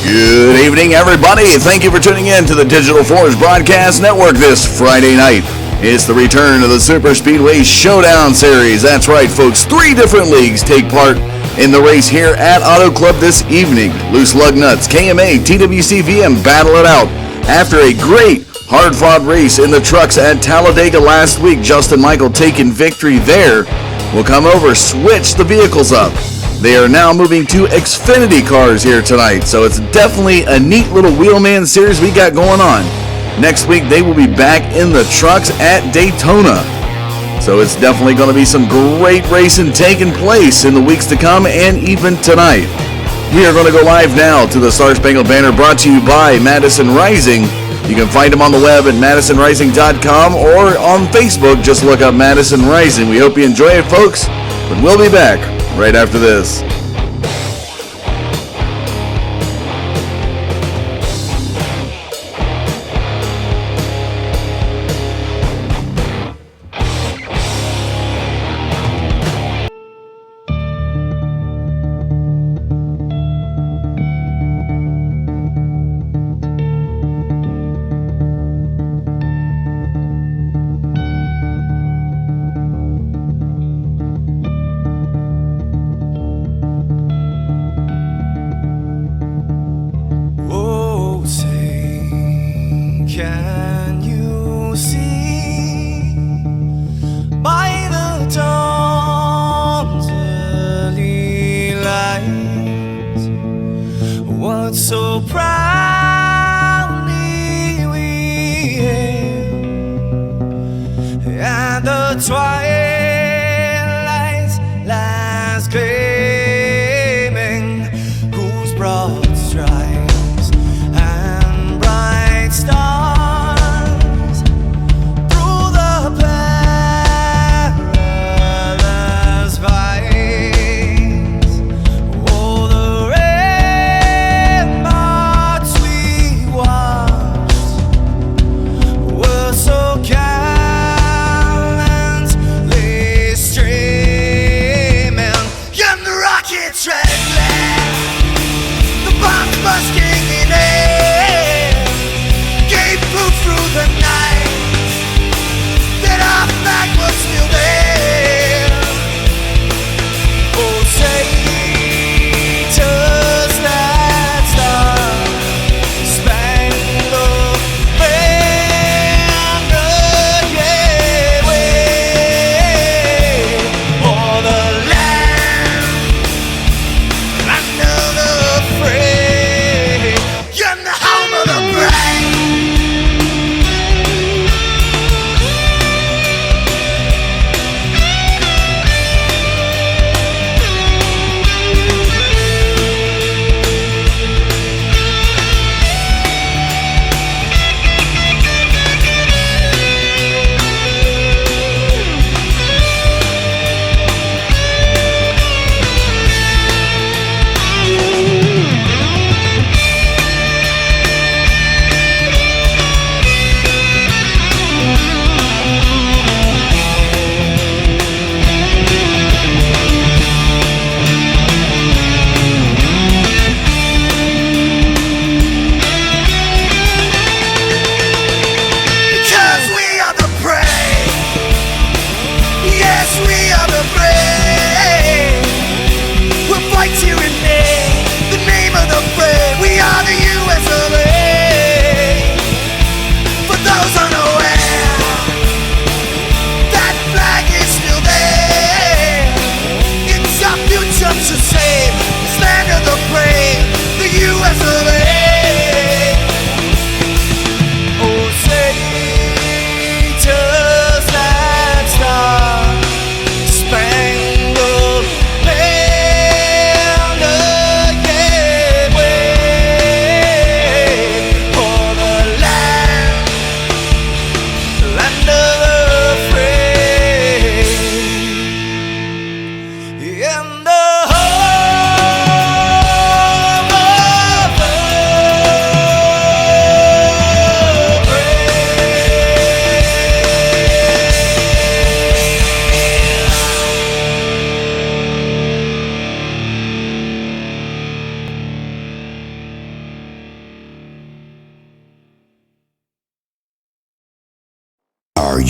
Good evening, everybody. Thank you for tuning in to the Digital Force Broadcast Network this Friday night. It's the return of the SuperSpeedway Showdown series. That's right, folks. 3 different leagues take part in the race here at Auto Club this evening. Loose Lug Nuts, KMA, TWC VM battle it out. After a great hard-fought race in the trucks at Talladega last week, Justin Michael taking victory there. Will come over, switch the vehicles up. They are now moving to Xfinity cars here tonight, so it's definitely a neat little Wheelman series we got going on. Next week, they will be back in the trucks at Daytona. So it's definitely going to be some great racing taking place in the weeks to come and even tonight. We are going to go live now to the Star Spangled Banner brought to you by Madison Rising. You can find them on the web at madisonrising.com or on Facebook. Just look up Madison Rising. We hope you enjoy it, folks, but we'll be back right after this. Can you see by the dawn's early light what so proudly we hailed at the twilight's last gleaming, whose broad stripes and bright stars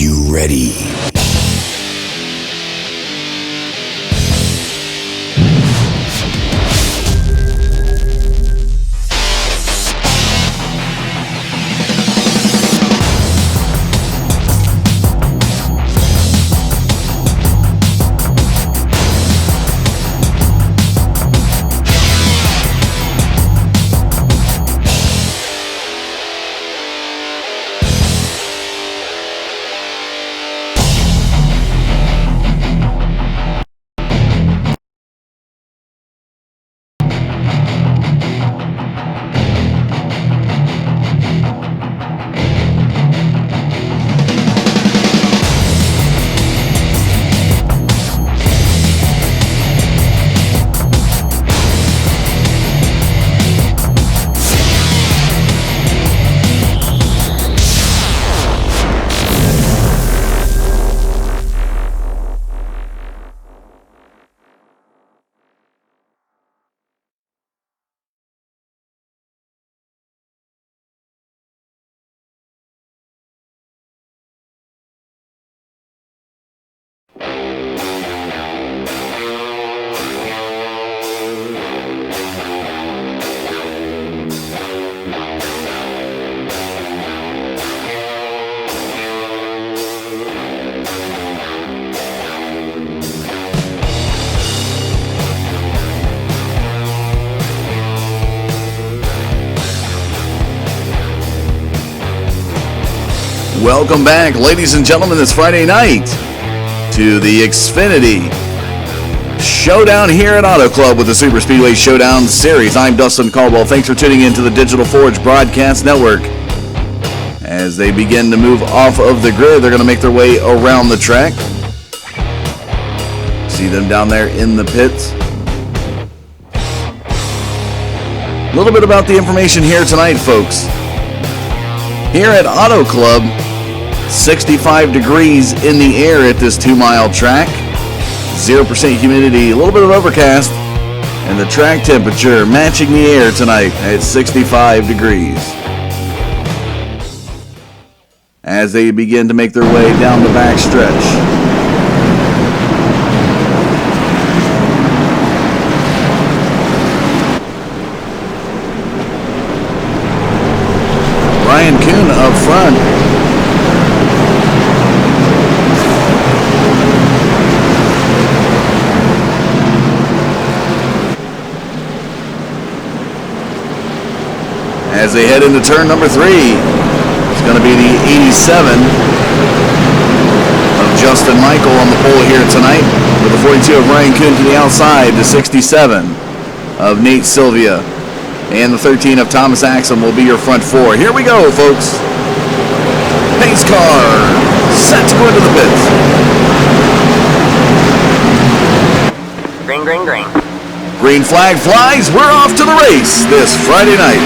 you ready? Welcome back, ladies and gentlemen, this Friday night to the Xfinity Showdown here at Auto Club with the SuperSpeedway Showdown Series. I'm Dustin Caldwell. Thanks for tuning in to the Digital Forge Broadcast Network. As they begin to move off of the grid, they're going to make their way around the track. See them down there in the pits. A little bit about the information here tonight, folks. Here at Auto Club, 65 degrees in the air at this 2-mile track, 0% humidity, a little bit of overcast, and the track temperature matching the air tonight at 65 degrees. As they begin to make their way down the back stretch. Ryan Kuhn up front. As they head into turn number 3, it's going to be the 87 of Justin Michael on the pole here tonight, with the 42 of Ryan Kuhn to the outside, the 67 of Nate Sylvia, and the 13 of Thomas Axum will be your front 4. Here we go, folks. Pace car set to go into the pits. Green, green, green. Green flag flies. We're off to the race this Friday night.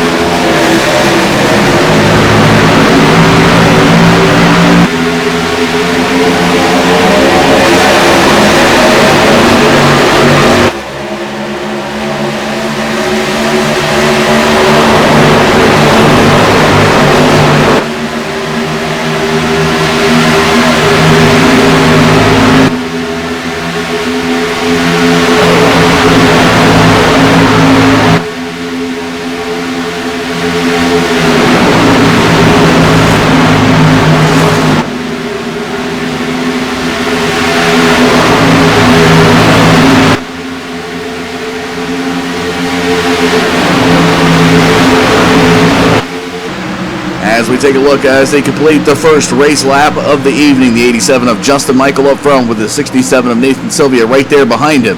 As we take a look as they complete the first race lap of the evening, the 87 of Justin Michael up front with the 67 of Nathan Sylvia right there behind him.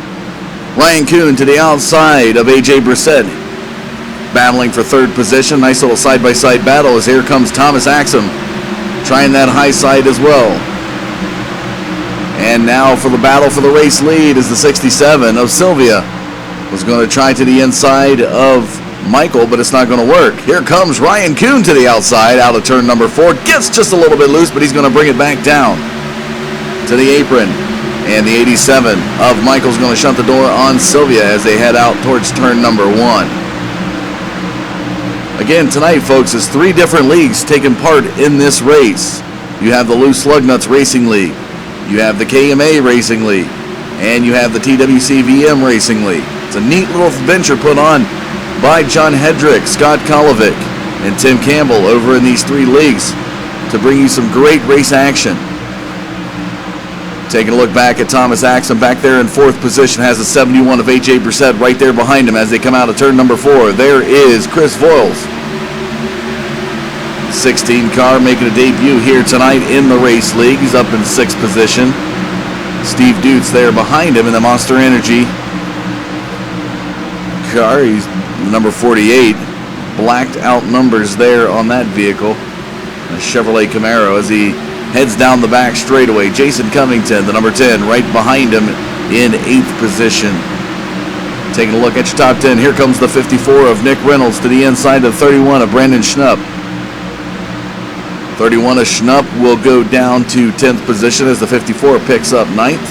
Ryan Kuhn to the outside of AJ Brissett, battling for third position. Nice little side-by-side battle as here comes Thomas Axum, trying that high side as well. And now for the battle for the race lead is the 67 of Sylvia. Was going to try to the inside of Michael, but it's not going to work. Here comes Ryan Kuhn to the outside, out of turn number 4. Gets just a little bit loose, but he's going to bring it back down to the apron. And the 87 of Michael's going to shut the door on Sylvia as they head out towards turn number 1. Again, tonight, folks, is 3 different leagues taking part in this race. You have the Loose Lug Nuts Racing League. You have the KMA Racing League. And you have the TWCVM Racing League. It's a neat little venture put on by John Hedrick, Scott Kolovic, and Tim Campbell over in these 3 leagues to bring you some great race action. Taking a look back at Thomas Axum back there in 4th position, has a 71 of H.A. Brissett right there behind him as they come out of turn number 4. There is Chris Voiles. 16 car making a debut here tonight in the race league. He's up in 6th position. Steve Dutz there behind him in the Monster Energy car. He's number 48. Blacked out numbers there on that vehicle. A Chevrolet Camaro as he heads down the back straightaway. Jason Covington, the number 10, right behind him in 8th position. Taking a look at your top 10. Here comes the 54 of Nick Reynolds to the inside of 31 of Brandon Schnupp. 31 of Schnupp will go down to 10th position as the 54 picks up 9th.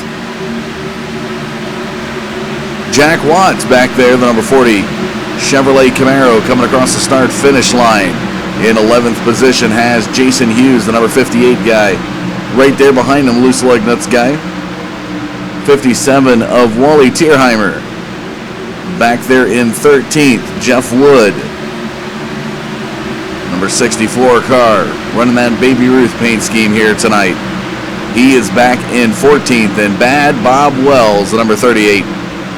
Jack Watts back there, the number 40 Chevrolet Camaro coming across the start-finish line. In 11th position has Jason Hughes, the number 58 guy. Right there behind him, Loose Lug Nuts guy. 57 of Wally Tierheimer. Back there in 13th, Jeff Wood. Number 64 car, running that Baby Ruth paint scheme here tonight. He is back in 14th, and Bad Bob Wells, the number 38,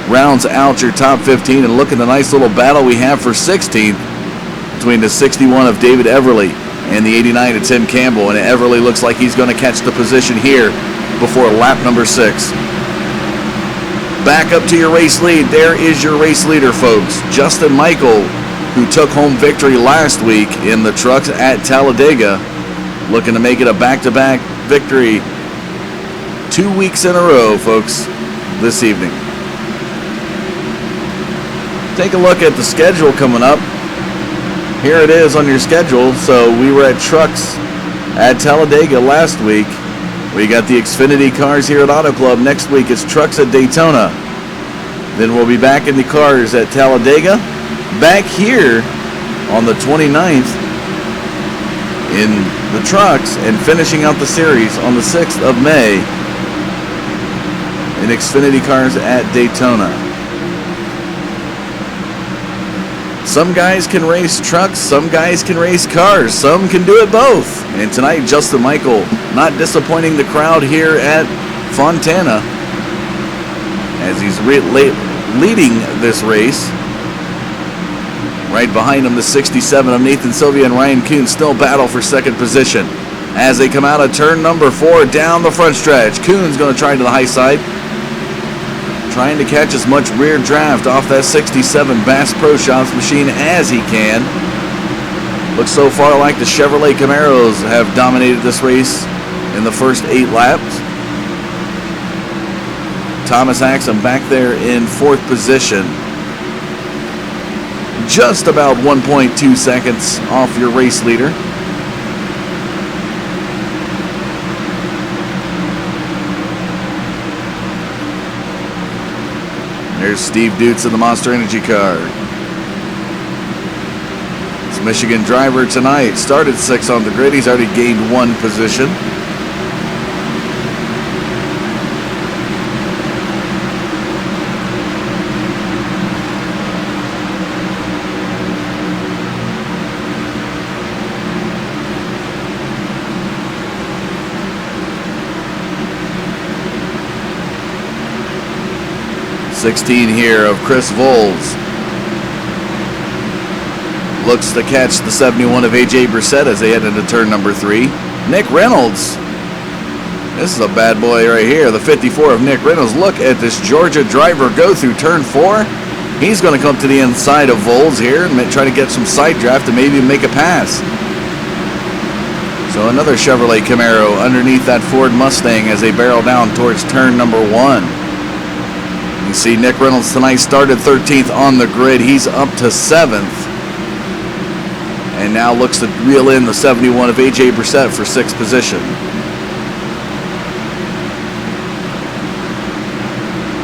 rounds out your top 15. And look at the nice little battle we have for 16th between the 61 of David Everly and the 89 of Tim Campbell. And Everly looks like he's going to catch the position here before lap number 6. Back up to your race lead. There is your race leader, folks. Justin Michael, who took home victory last week in the trucks at Talladega, looking to make it a back-to-back victory 2 weeks in a row, folks, this evening. Take a look at the schedule coming up. Here it is on your schedule. So we were at trucks at Talladega last week. We got the Xfinity cars here at Auto Club. Next week it's trucks at Daytona. Then we'll be back in the cars at Talladega. Back here on the 29th in the trucks, and finishing out the series on the 6th of May in Xfinity cars at Daytona. Some guys can race trucks, some guys can race cars, some can do it both. And tonight, Justin Michael not disappointing the crowd here at Fontana as he's leading this race. Right behind him, the 67 of Nathan Sylvia and Ryan Kuhn still battle for 2nd position as they come out of turn number 4 down the front stretch. Kuhn's going to try to the high side, trying to catch as much rear draft off that 67 Bass Pro Shops machine as he can. Looks so far like the Chevrolet Camaros have dominated this race in the first 8 laps. Thomas Axum back there in 4th position. Just about 1.2 seconds off your race leader. There's Steve Dutz in the Monster Energy car. This Michigan driver tonight started 6th on the grid. He's already gained 1 position. '16 here of Chris Voiles. Looks to catch the 71 of A.J. Brissett as they head into turn number 3. Nick Reynolds. This is a bad boy right here. The 54 of Nick Reynolds. Look at this Georgia driver go through turn 4. He's going to come to the inside of Voiles here and try to get some side draft and maybe make a pass. So another Chevrolet Camaro underneath that Ford Mustang as they barrel down towards turn number 1. You see Nick Reynolds tonight started 13th on the grid. He's up to 7th. And now looks to reel in the 71 of A.J. Brissett for 6th position.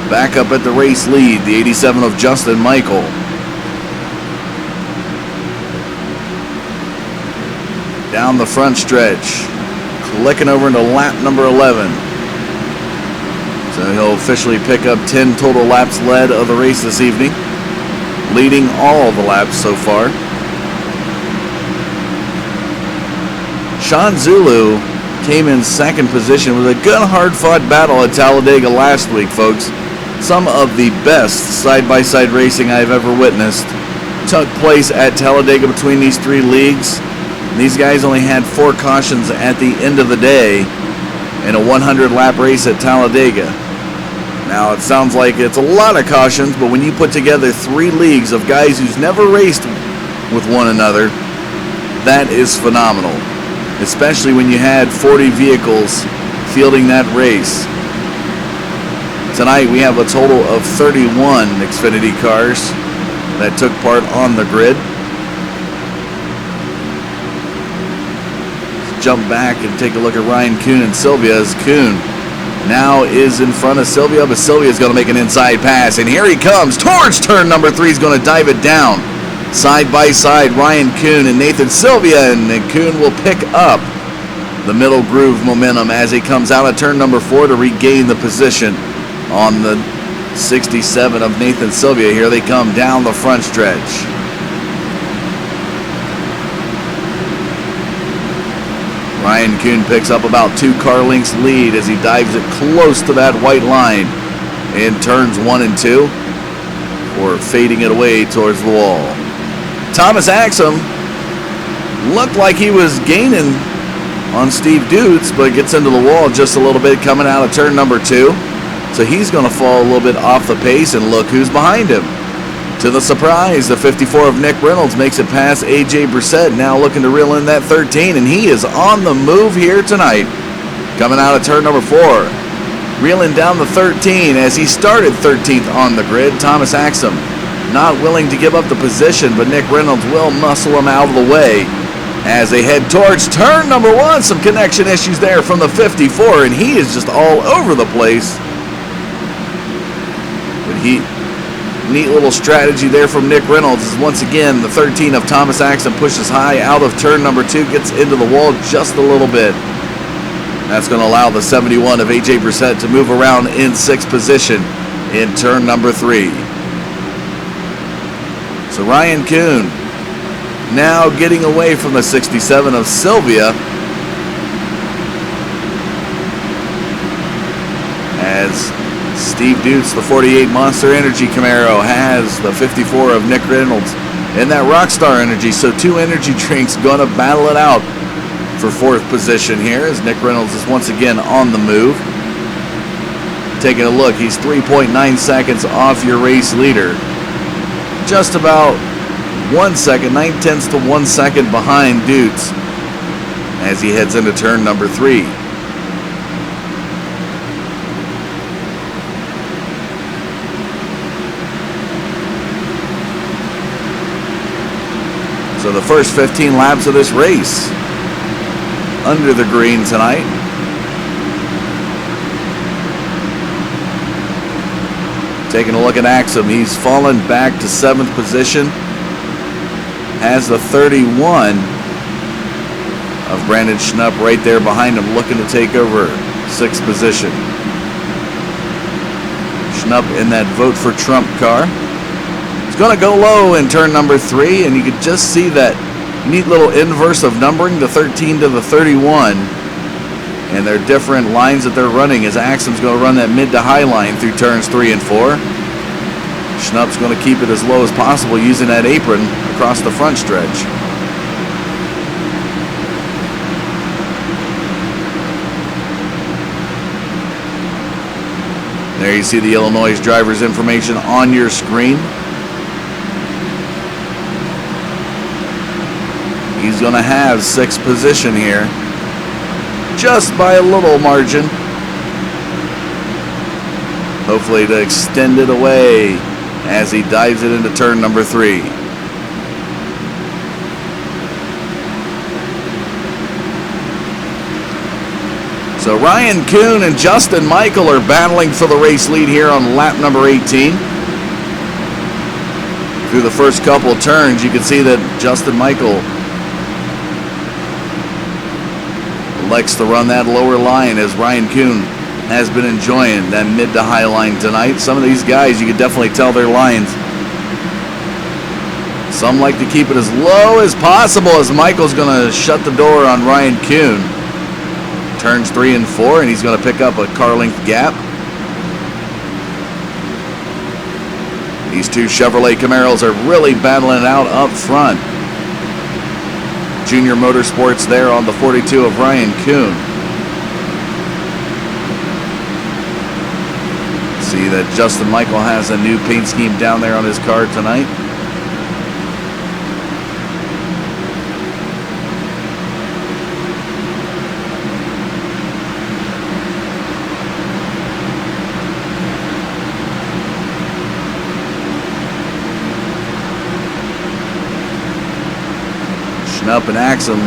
Back up at the race lead, the 87 of Justin Michael. Down the front stretch, Flicking over into lap number 11. So he'll officially pick up 10 total laps led of the race this evening, leading all the laps so far. Sean Zulu came in second position with a good hard-fought battle at Talladega last week, folks. Some of the best side-by-side racing I've ever witnessed took place at Talladega between these three leagues. These guys only had 4 cautions at the end of the day in a 100-lap race at Talladega. Now, it sounds like it's a lot of cautions, but when you put together 3 leagues of guys who's never raced with one another, that is phenomenal. Especially when you had 40 vehicles fielding that race. Tonight we have a total of 31 Xfinity cars that took part on the grid. Let's jump back and take a look at Ryan Kuhn and Sylvia, as Kuhn now is in front of Sylvia, but Sylvia's going to make an inside pass, and here he comes towards turn number 3. He's going to dive it down. Side by side, Ryan Kuhn and Nathan Sylvia, and Kuhn will pick up the middle groove momentum as he comes out of turn number 4 to regain the position on the 67 of Nathan Sylvia. Here they come down the front stretch. Ryan Kuhn picks up about 2 car lengths lead as he dives it close to that white line in turns 1 and 2, or fading it away towards the wall. Thomas Axum looked like he was gaining on Steve Dutz, but gets into the wall just a little bit coming out of turn number 2. So he's going to fall a little bit off the pace, and look who's behind him. To the surprise, the 54 of Nick Reynolds makes it past A.J. Brissett, now looking to reel in that 13, and he is on the move here tonight. Coming out of turn number 4, reeling down the 13 as he started 13th on the grid. Thomas Axum not willing to give up the position, but Nick Reynolds will muscle him out of the way as they head towards turn number 1. Some connection issues there from the 54, and he is just all over the place. But neat little strategy there from Nick Reynolds as once again the 13 of Thomas Axum pushes high out of turn number 2, gets into the wall just a little bit. That's going to allow the 71 of A.J. Brissett to move around in 6th position in turn number 3. So Ryan Kuhn now getting away from the 67 of Sylvia as Steve Dutz, the 48 Monster Energy Camaro, has the 54 of Nick Reynolds in that Rockstar Energy. So 2 energy drinks going to battle it out for 4th position here as Nick Reynolds is once again on the move. Taking a look, he's 3.9 seconds off your race leader. Just about 1 second, 9/10 to 1 second behind Dutz as he heads into turn number 3. So the first 15 laps of this race under the green tonight. Taking a look at Axum, he's fallen back to 7th position. Has the 31 of Brandon Schnupp right there behind him, looking to take over 6th position. Schnupp in that Vote for Trump car. He's going to go low in turn number 3, and you can just see that neat little inverse of numbering, the 13 to the 31. And their different lines that they're running as Axum's going to run that mid to high line through turns 3 and 4. Schnupp's going to keep it as low as possible using that apron across the front stretch. There you see the Illinois driver's information on your screen. He's going to have 6th position here, just by a little margin. Hopefully to extend it away as he dives it into turn number 3. So Ryan Kuhn and Justin Michael are battling for the race lead here on lap number 18. Through the first couple of turns, you can see that Justin Michael likes to run that lower line, as Ryan Kuhn has been enjoying that mid to high line tonight. Some of these guys, you can definitely tell their lines. Some like to keep it as low as possible, as Michael's going to shut the door on Ryan Kuhn. Turns 3 and 4, and he's going to pick up a car length gap. These two Chevrolet Camaros are really battling it out up front. Junior Motorsports there on the 42 of Ryan Kuhn. See that Justin Michael has a new paint scheme down there on his car tonight. Schnupp and Axum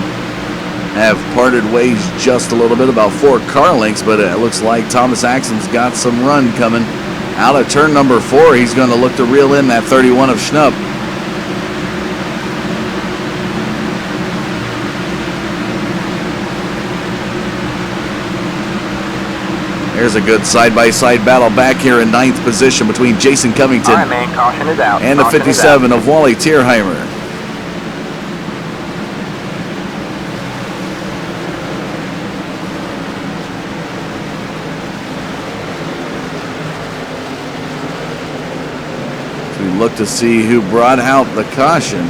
have parted ways just a little bit, about 4 car lengths, but it looks like Thomas Axum's got some run coming. Out of turn number 4, he's going to look to reel in that 31 of Schnupp. There's a good side-by-side battle back here in 9th position between Jason Covington All right, man, caution is out. and the Caution is 57 of Wally Tierheimer. Look to see who brought out the caution.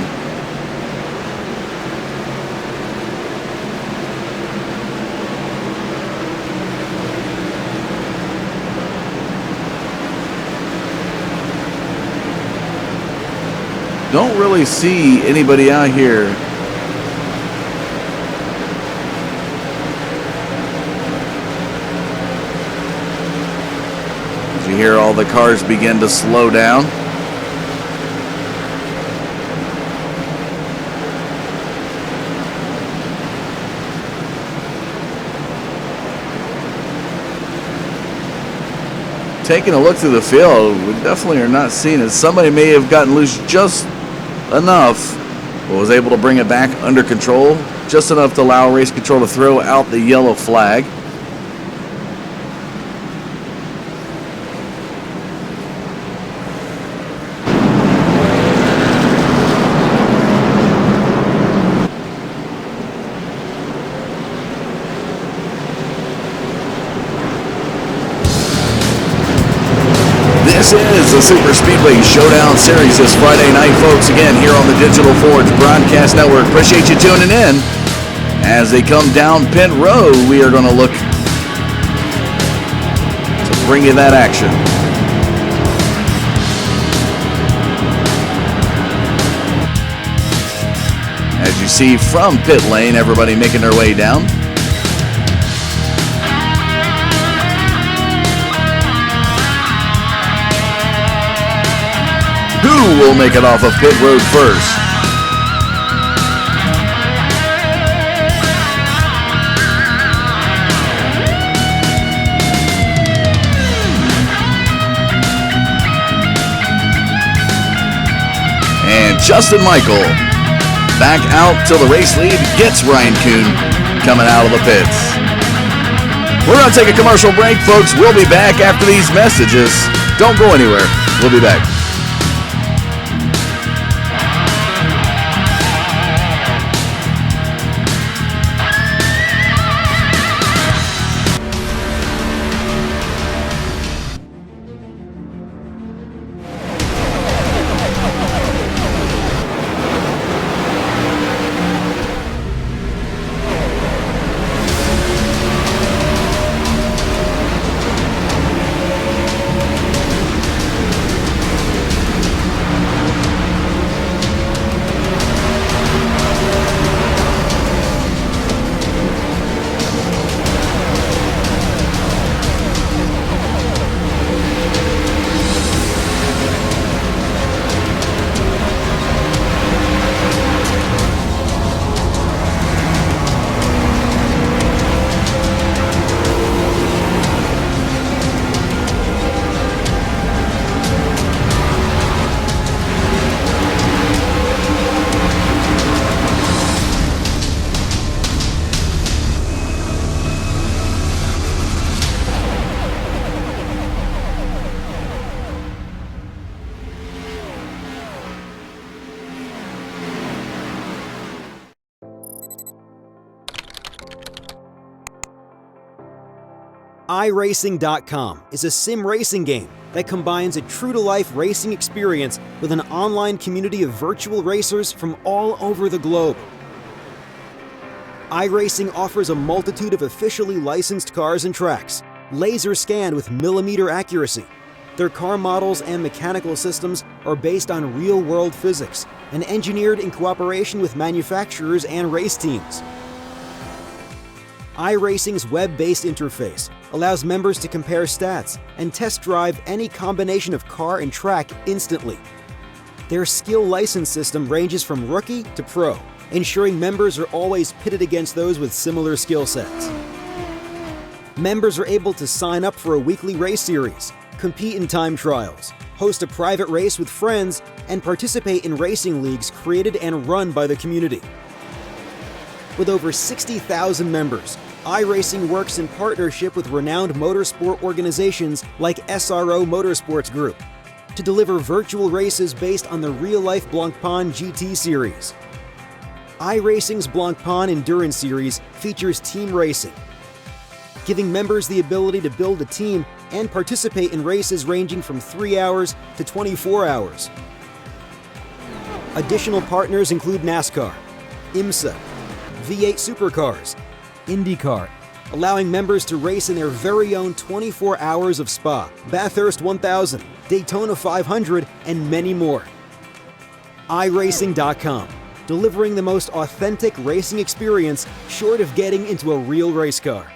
Don't really see anybody out here. As you hear all the cars begin to slow down. Taking a look through the field, we definitely are not seeing it. Somebody may have gotten loose just enough, but was able to bring it back under control, just enough to allow race control to throw out the yellow flag. This is the SuperSpeedway Showdown Series this Friday night, folks. Again, here on the Digital Forge Broadcast Network. Appreciate you tuning in. As they come down pit road, we are going to look to bring you that action. As you see from pit lane, everybody making their way down. Who will make it off of pit road first? And Justin Michael back out till the race lead gets Ryan Kuhn coming out of the pits. We're going to take a commercial break, folks. We'll be back after these messages. Don't go anywhere. We'll be back. iRacing.com is a sim racing game that combines a true-to-life racing experience with an online community of virtual racers from all over the globe. iRacing offers a multitude of officially licensed cars and tracks, laser scanned with millimeter accuracy. Their car models and mechanical systems are based on real-world physics and engineered in cooperation with manufacturers and race teams. iRacing's web-based interface allows members to compare stats and test drive any combination of car and track instantly. Their skill license system ranges from rookie to pro, ensuring members are always pitted against those with similar skill sets. Members are able to sign up for a weekly race series, compete in time trials, host a private race with friends, and participate in racing leagues created and run by the community. With over 60,000 members, iRacing works in partnership with renowned motorsport organizations like SRO Motorsports Group to deliver virtual races based on the real-life Blancpain GT series. iRacing's Blancpain Endurance Series features team racing, giving members the ability to build a team and participate in races ranging from 3 hours to 24 hours. Additional partners include NASCAR, IMSA, V8 Supercars, IndyCar, allowing members to race in their very own 24 hours of Spa, Bathurst 1000, Daytona 500, and many more. iRacing.com, delivering the most authentic racing experience short of getting into a real race car.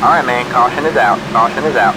Alright, man, caution is out. Caution is out.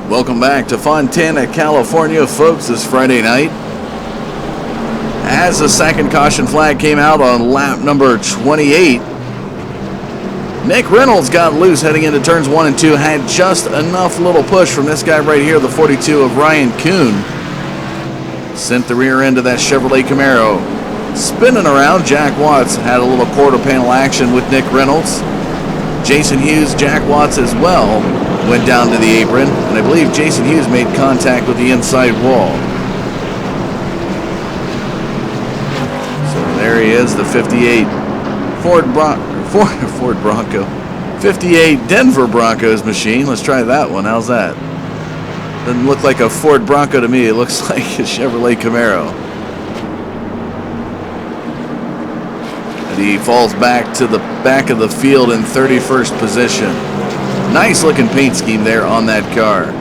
Welcome back to Fontana, California, folks, this Friday night. As the second caution flag came out on lap number 28, Nick Reynolds got loose heading into turns 1 and 2, had just enough little push from this guy right here, the 42 of Ryan Kuhn. Sent the rear end of that Chevrolet Camaro spinning around. Jack Watts had a little quarter panel action with Nick Reynolds. Jason Hughes, Jack Watts as well, went down to the apron, and I believe Jason Hughes made contact with the inside wall. So there he is, the 58 Ford Bronco. 58 Denver Broncos machine. Let's try that one. How's that? Doesn't look like a Ford Bronco to me. It looks like a Chevrolet Camaro. And he falls back to the back of the field in 31st position. Nice looking paint scheme there on that car.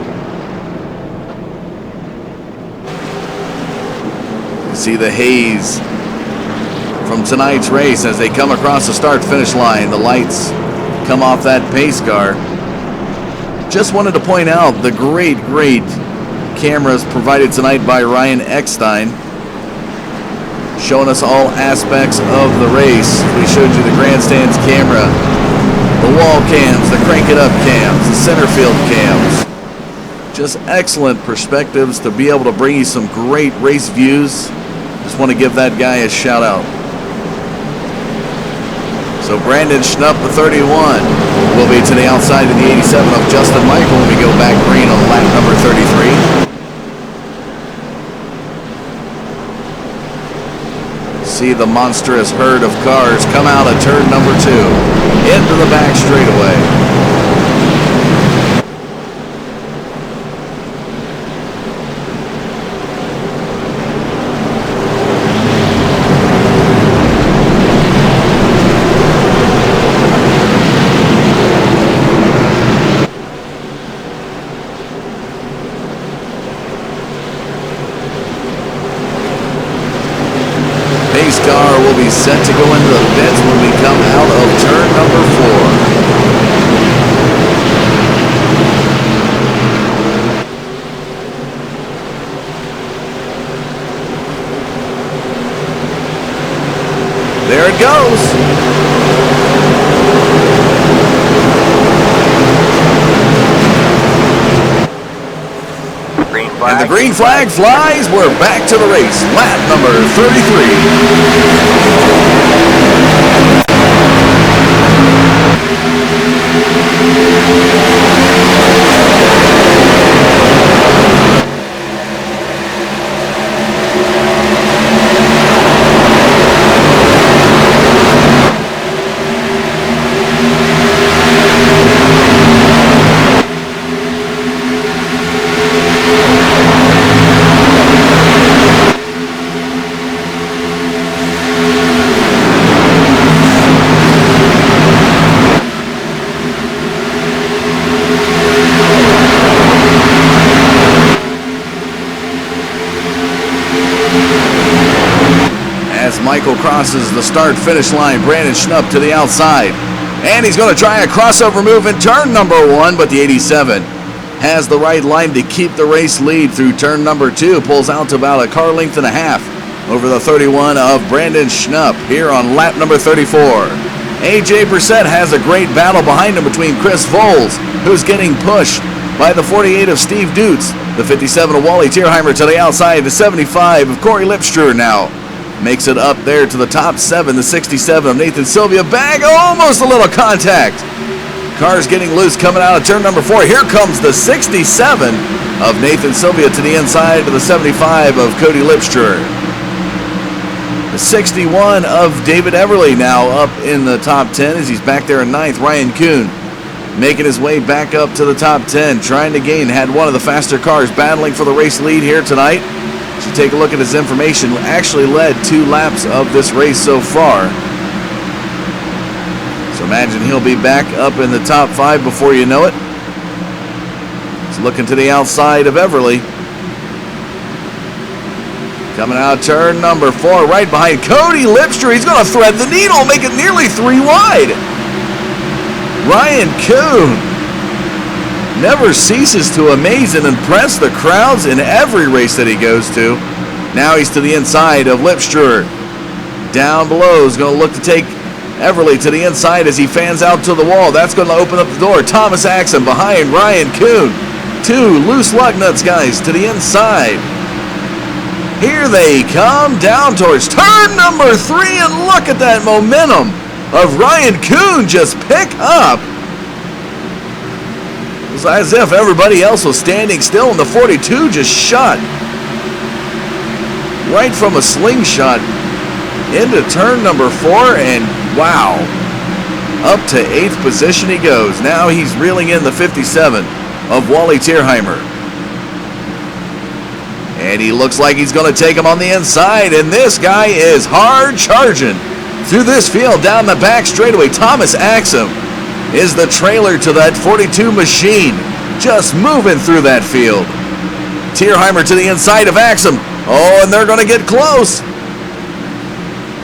You see the haze from tonight's race as they come across the start-finish line. The lights come off that pace car. Just wanted to point out the great cameras provided tonight by Ryan Eckstein, showing us all aspects of the race. We showed you the grandstands camera, the wall cams, the crank it up cams, the center field cams. Just excellent perspectives to be able to bring you some great race views. Just want to give that guy a shout out. So Brandon Schnupp, the 31, will be to the outside of the 87 of Justin Michael when we go back green on lap number 33. See the monstrous herd of cars come out of turn number 2 into the back straightaway. Car will be set to go into the pits when we come out of turn number 4. There it goes. Green flag. And the green flag flies. We're back to the race. Lap number 33. As Michael crosses the start-finish line, Brandon Schnupp to the outside. And he's going to try a crossover move in turn number 1, but the 87 has the right line to keep the race lead through turn number 2. Pulls out to about a car length and a half over the 31 of Brandon Schnupp here on lap number 34. AJ Brissett has a great battle behind him between Chris Voles, who's getting pushed by the 48 of Steve Dutz. The 57 of Wally Tierheimer to the outside. The 75 of Corey Lipstruer now makes it up there to the top 7. The 67 of Nathan Sylvia. Bag, almost a little contact. Cars getting loose coming out of turn number 4. Here comes the 67 of Nathan Sylvia to the inside of the 75 of Cody Lipstruer. The 61 of David Everly now up in the top 10 as he's back there in 9th. Ryan Kuhn making his way back up to the top 10, trying to gain. Had one of the faster cars battling for the race lead here tonight. So take a look at his information. Actually led 2 laps of this race so far. So imagine he'll be back up in the top 5 before you know it. He's looking to the outside of Everly. Coming out turn number 4, right behind Cody Lipstruer. He's going to thread the needle, make it nearly 3 wide. Ryan Kuhn never ceases to amaze and impress the crowds in every race that he goes to. Now he's to the inside of Lipstruer. Down below is going to look to take Everly to the inside as he fans out to the wall. That's going to open up the door. Thomas Axon behind Ryan Kuhn. 2 loose lug nuts guys to the inside. Here they come down towards turn number 3, and look at that momentum of Ryan Kuhn just pick up. It's as if everybody else was standing still, and the 42 just shot right from a slingshot into turn number 4, and wow, up to 8th position he goes. Now he's reeling in the 57 of Wally Tierheimer. And he looks like he's going to take him on the inside, and this guy is hard charging through this field down the back straightaway. Thomas Axum is the trailer to that 42 machine, just moving through that field. Tierheimer to the inside of Axum. Oh, and they're going to get close.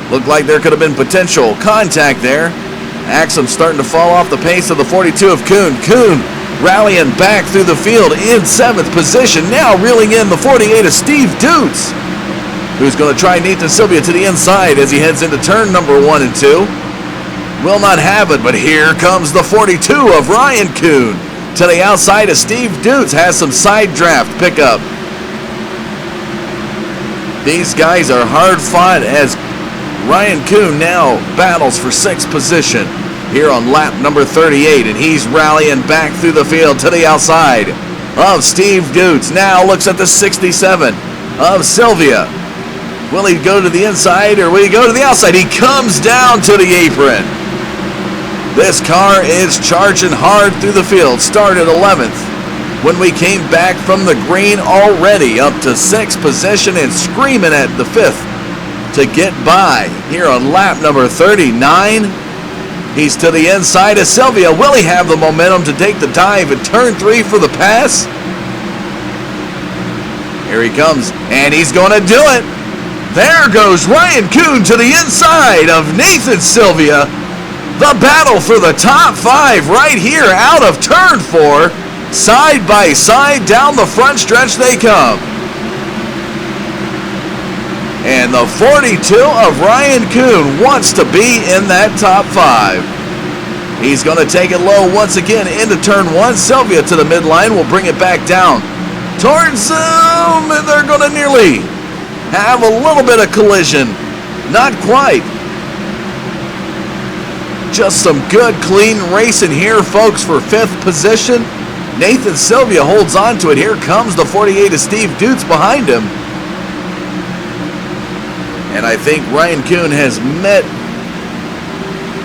Looked like there could have been potential contact there. Axum starting to fall off the pace of the 42 of Kuhn. Kuhn rallying back through the field in 7th position. Now reeling in the 48 of Steve Dutz, who's going to try Nathan Sylvia to the inside as he heads into turn number 1 and 2. Will not have it, but here comes the 42 of Ryan Kuhn to the outside of Steve Dutz. Has some side draft pickup. These guys are hard fought as Ryan Kuhn now battles for 6th position here on lap number 38, and he's rallying back through the field to the outside of Steve Dutz. Now looks at the 67 of Sylvia. Will he go to the inside or will he go to the outside? He comes down to the apron. This car is charging hard through the field. Started 11th when we came back from the green, already up to 6th position and screaming at the 5th to get by here on lap number 39. He's to the inside of Sylvia. Will he have the momentum to take the dive at turn 3 for the pass? Here he comes, and he's going to do it. There goes Ryan Kuhn to the inside of Nathan Sylvia. The battle for the top 5 right here out of turn 4. Side by side down the front stretch they come. And the 42 of Ryan Kuhn wants to be in that top 5. He's going to take it low once again into turn 1. Sylvia to the midline will bring it back down towards them, and they're going to nearly have a little bit of collision. Not quite. Just some good, clean racing here, folks, for 5th position. Nathan Sylvia holds on to it. Here comes the 48 of Steve Dutz behind him. And I think Ryan Kuhn has met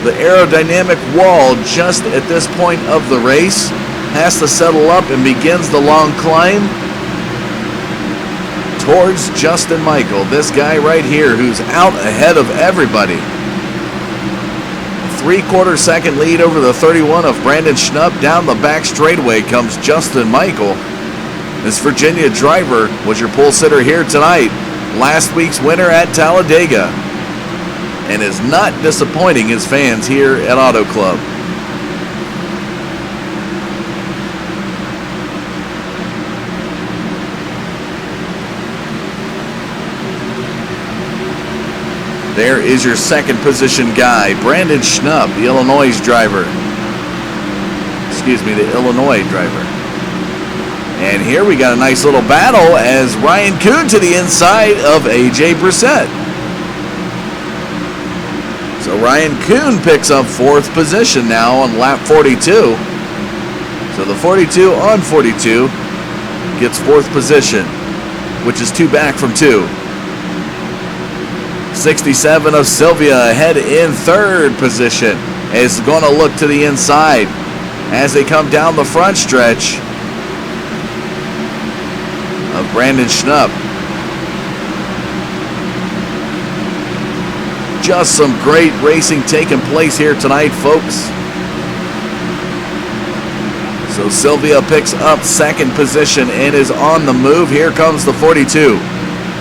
the aerodynamic wall just at this point of the race. Has to settle up and begins the long climb towards Justin Michael. This guy right here who's out ahead of everybody. 3/4 second lead over the 31 of Brandon Schnupp. Down the back straightaway comes Justin Michael. This Virginia driver was your pole sitter here tonight. Last week's winner at Talladega, and is not disappointing his fans here at Auto Club. There is your 2nd position guy, Brandon Schnupp, the Illinois driver. Excuse me, the Illinois driver. And here we got a nice little battle as Ryan Kuhn to the inside of AJ Brissett. So Ryan Kuhn picks up 4th position now on lap 42. So the 42 on 42 gets 4th position, which is 2 back from 2. 67 of Sylvia ahead in 3rd position is going to look to the inside as they come down the front stretch of Brandon Schnupp. Just some great racing taking place here tonight, folks. So Sylvia picks up 2nd position and is on the move. Here comes the 42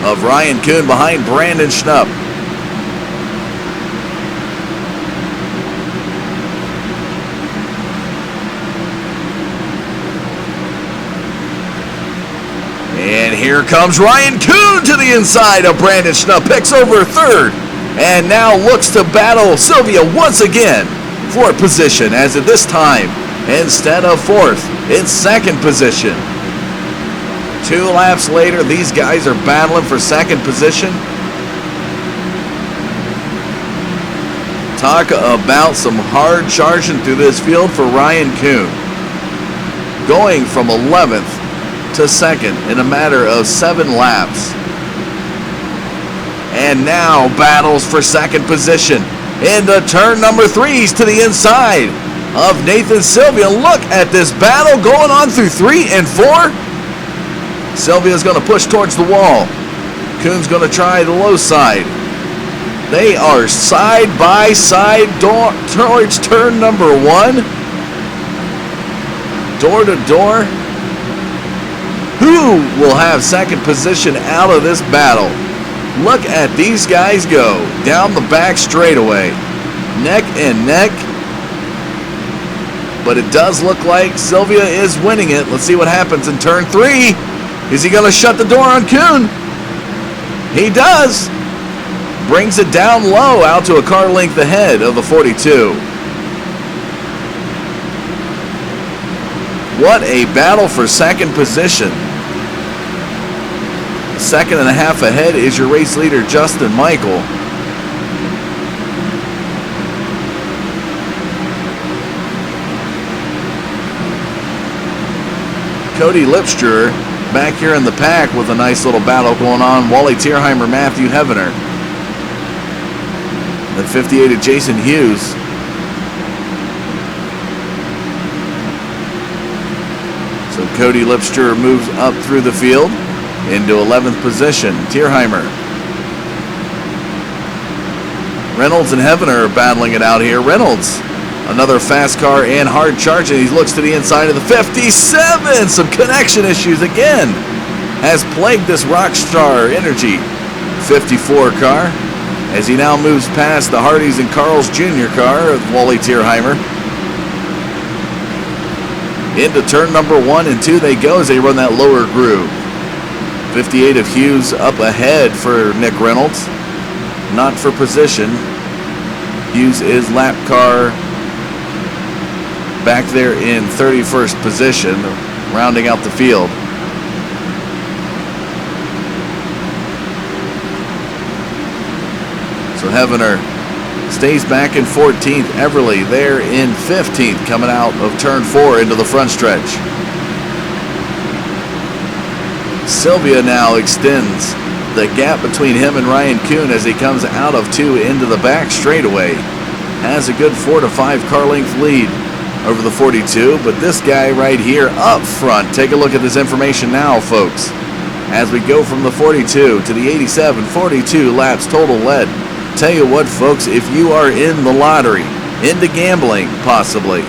of Ryan Kuhn behind Brandon Schnupp. And here comes Ryan Kuhn to the inside of Brandon Schnupp. Picks over 3rd and now looks to battle Sylvia once again. 4th position, as at this time, instead of 4th, it's 2nd position. 2 laps later, these guys are battling for 2nd position. Talk about some hard charging through this field for Ryan Kuhn. Going from 11th to 2nd in a matter of 7 laps. And now battles for 2nd position. Into turn number 3, he's to the inside of Nathan Sylvia. Look at this battle going on through 3 and 4. Sylvia's going to push towards the wall. Kuhn's going to try the low side. They are side by side towards turn number 1. door to door. Who will have second position out of this battle? Look at these guys go down the back straightaway, neck and neck. But it does look like Sylvia is winning it. Let's see what happens in turn 3. Is he going to shut the door on Kuhn? He does. Brings it down low out to a car length ahead of the 42. What a battle for second position. A second and a half ahead is your race leader, Justin Michael. Cody Lipster back here in the pack with a nice little battle going on. Wally Tierheimer, Matthew Heavener. At 58 of Jason Hughes. So Cody Lipster moves up through the field into 11th position. Tierheimer. Reynolds and Heavener are battling it out here. Reynolds, another fast car and hard charging. He looks to the inside of the 57. Some connection issues again has plagued this Rockstar Energy 54 car as he now moves past the Hardys and Carl's Jr. car of Wally Tierheimer. Into turn number 1 and 2 they go as they run that lower groove. 58 of Hughes up ahead for Nick Reynolds. Not for position. Hughes is lap car back there in 31st position, rounding out the field. So Heavener stays back in 14th. Everly there in 15th, coming out of turn 4 into the front stretch. Sylvia now extends the gap between him and Ryan Kuhn as he comes out of 2 into the back straightaway. Has a good 4 to 5 car length lead over the 42, but this guy right here up front, take a look at this information now, folks. As we go from the 42 to the 87, 42 laps total led. Tell you what, folks, if you are in the lottery, into gambling possibly,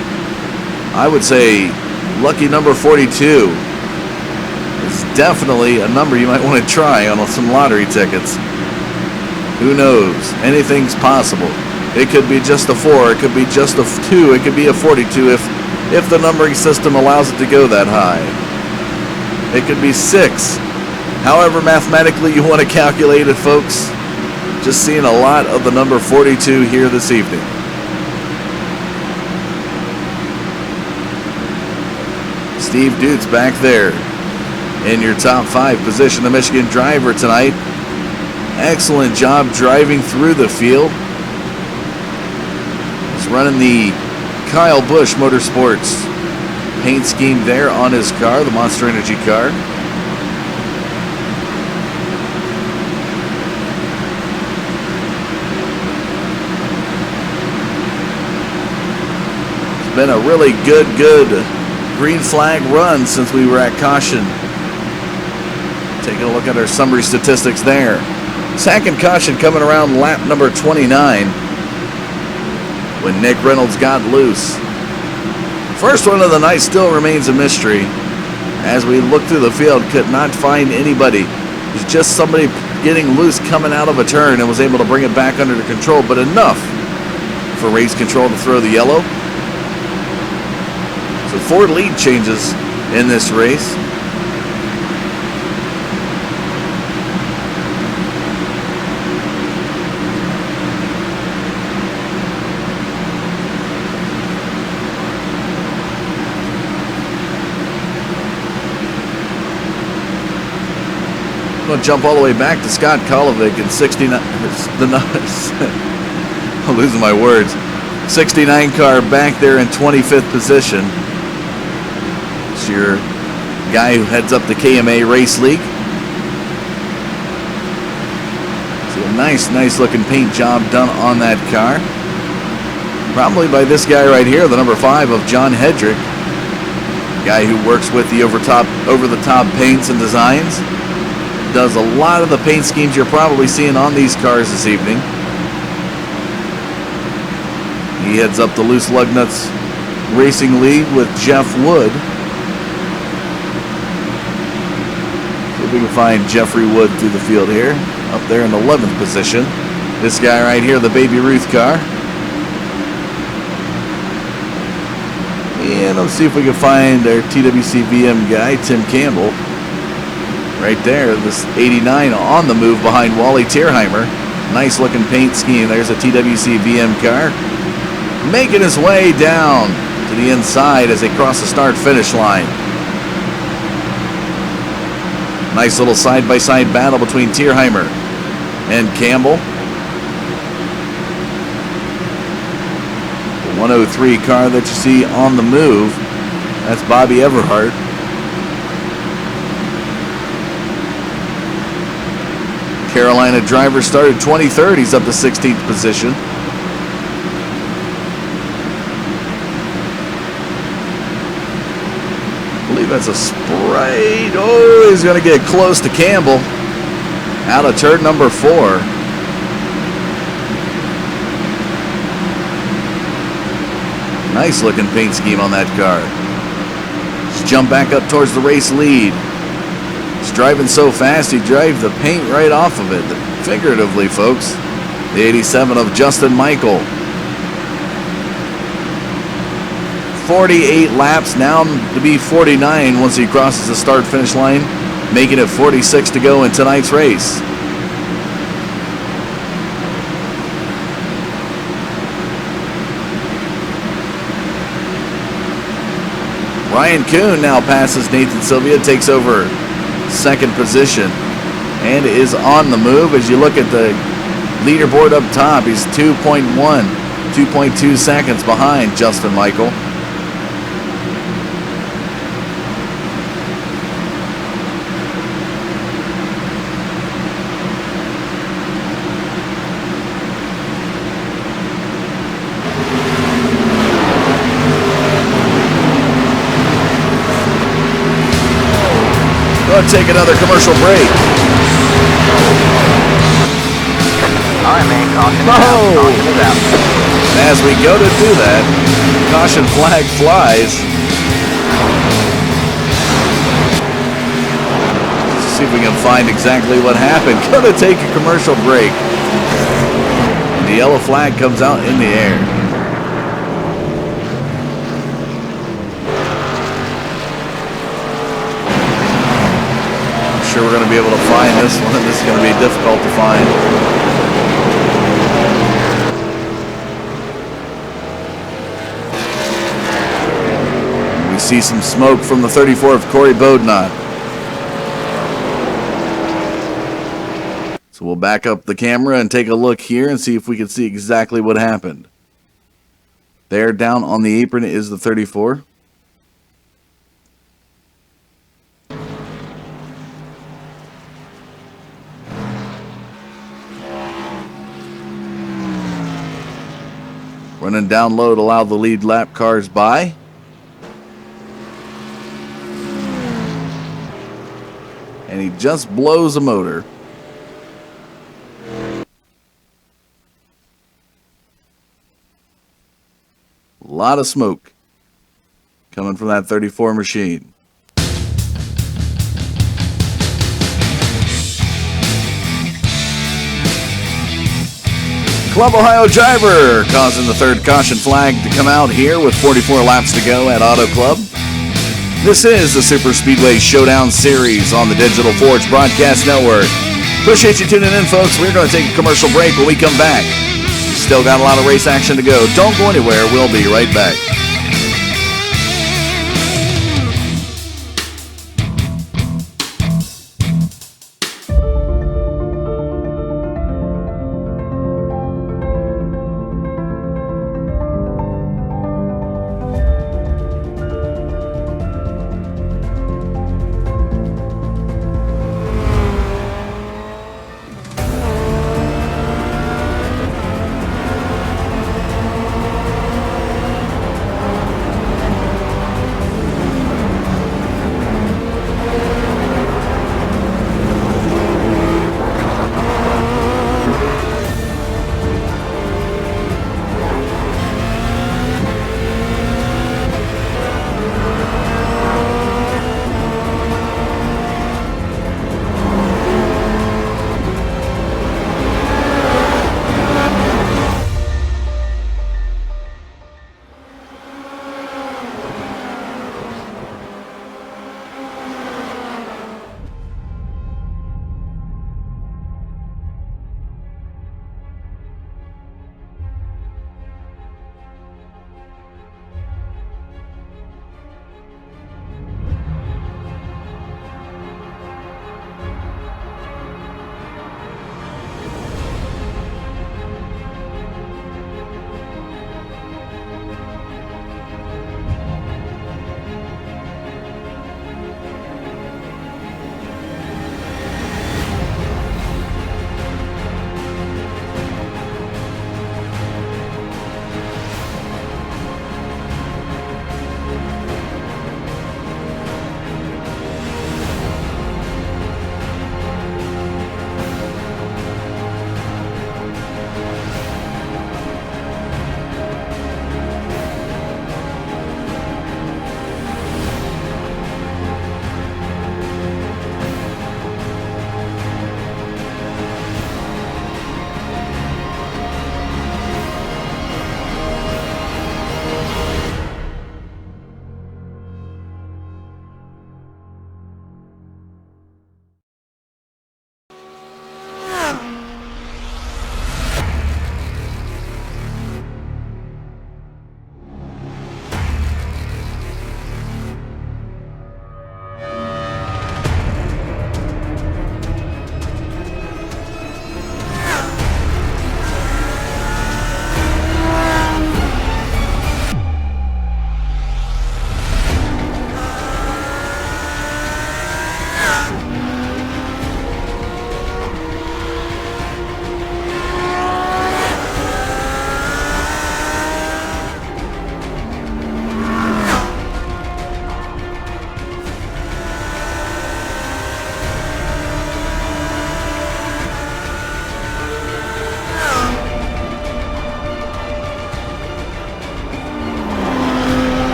I would say lucky number 42 is definitely a number you might want to try on some lottery tickets. Who knows? Anything's possible. It could be just a 4, it could be just a 2, it could be a 42 if the numbering system allows it to go that high. It could be 6. However mathematically you want to calculate it, folks. Just seeing a lot of the number 42 here this evening. Steve Dutz back there in your top 5 position, the Michigan driver tonight. Excellent job driving through the field. He's running the Kyle Busch Motorsports paint scheme there on his car, the Monster Energy car. It's been a really good green flag run since we were at caution. Taking a look at our summary statistics there. Second caution coming around lap number 29 when Nick Reynolds got loose. First one of the night still remains a mystery. As we look through the field, could not find anybody. It was just somebody getting loose coming out of a turn and was able to bring it back under control, but enough for race control to throw the yellow. So 4 lead changes in this race. I'm going to jump all the way back to Scott Kolovic in 69. I'm losing my words. 69 car back there in 25th position. It's your guy who heads up the KMA Race League. So a nice looking paint job done on that car. Probably by this guy right here, the number 5 of John Hedrick. Guy who works with the over-the-top paints and designs. Does a lot of the paint schemes you're probably seeing on these cars this evening. He heads up the loose lug nuts racing lead with Jeff Wood. See if we can find Jeffrey Wood through the field here. Up there in 11th position. This guy right here, the Baby Ruth car. And let's see if we can find our TWC VM guy, Tim Campbell. Right there, this 89 on the move behind Wally Tierheimer. Nice looking paint scheme. There's a TWC VM car. Making his way down to the inside as they cross the start-finish line. Nice little side-by-side battle between Tierheimer and Campbell. The 103 car that you see on the move, that's Bobby Everhart. Carolina driver started 23rd. He's up to 16th position. I believe that's a Sprite. Oh, he's going to get close to Campbell. Out of turn number 4. Nice looking paint scheme on that car. Just jump back up towards the race lead. He's driving so fast he drives the paint right off of it. Figuratively, folks. The 87 of Justin Michael. 48 laps, now to be 49 once he crosses the start-finish line, making it 46 to go in tonight's race. Ryan Kuhn now passes Nathan Sylvia, takes over second position, and is on the move. As you look at the leaderboard up top, he's 2.2 seconds behind Justin Michael. We'll take another commercial break. All right, man. Caution is out. Caution is out. As we go to do that, caution flag flies. Let's see if we can find exactly what happened. Gonna take a commercial break. And the yellow flag comes out in the air. We're going to be able to find this one. This is going to be difficult to find. We see some smoke from the 34 of Corey Bodnot. So we'll back up the camera and take a look here and see if we can see exactly what happened. There down on the apron is the 34. Running down low to allow the lead lap cars by. And he just blows a motor. A lot of smoke coming from that 34 machine. Club Ohio driver causing the third caution flag to come out here with 44 laps to go at Auto Club. This is the Super Speedway Showdown Series on the Digital Forge Broadcast Network. Appreciate you tuning in, folks. We're going to take a commercial break when we come back. Still got a lot of race action to go. Don't go anywhere. We'll be right back.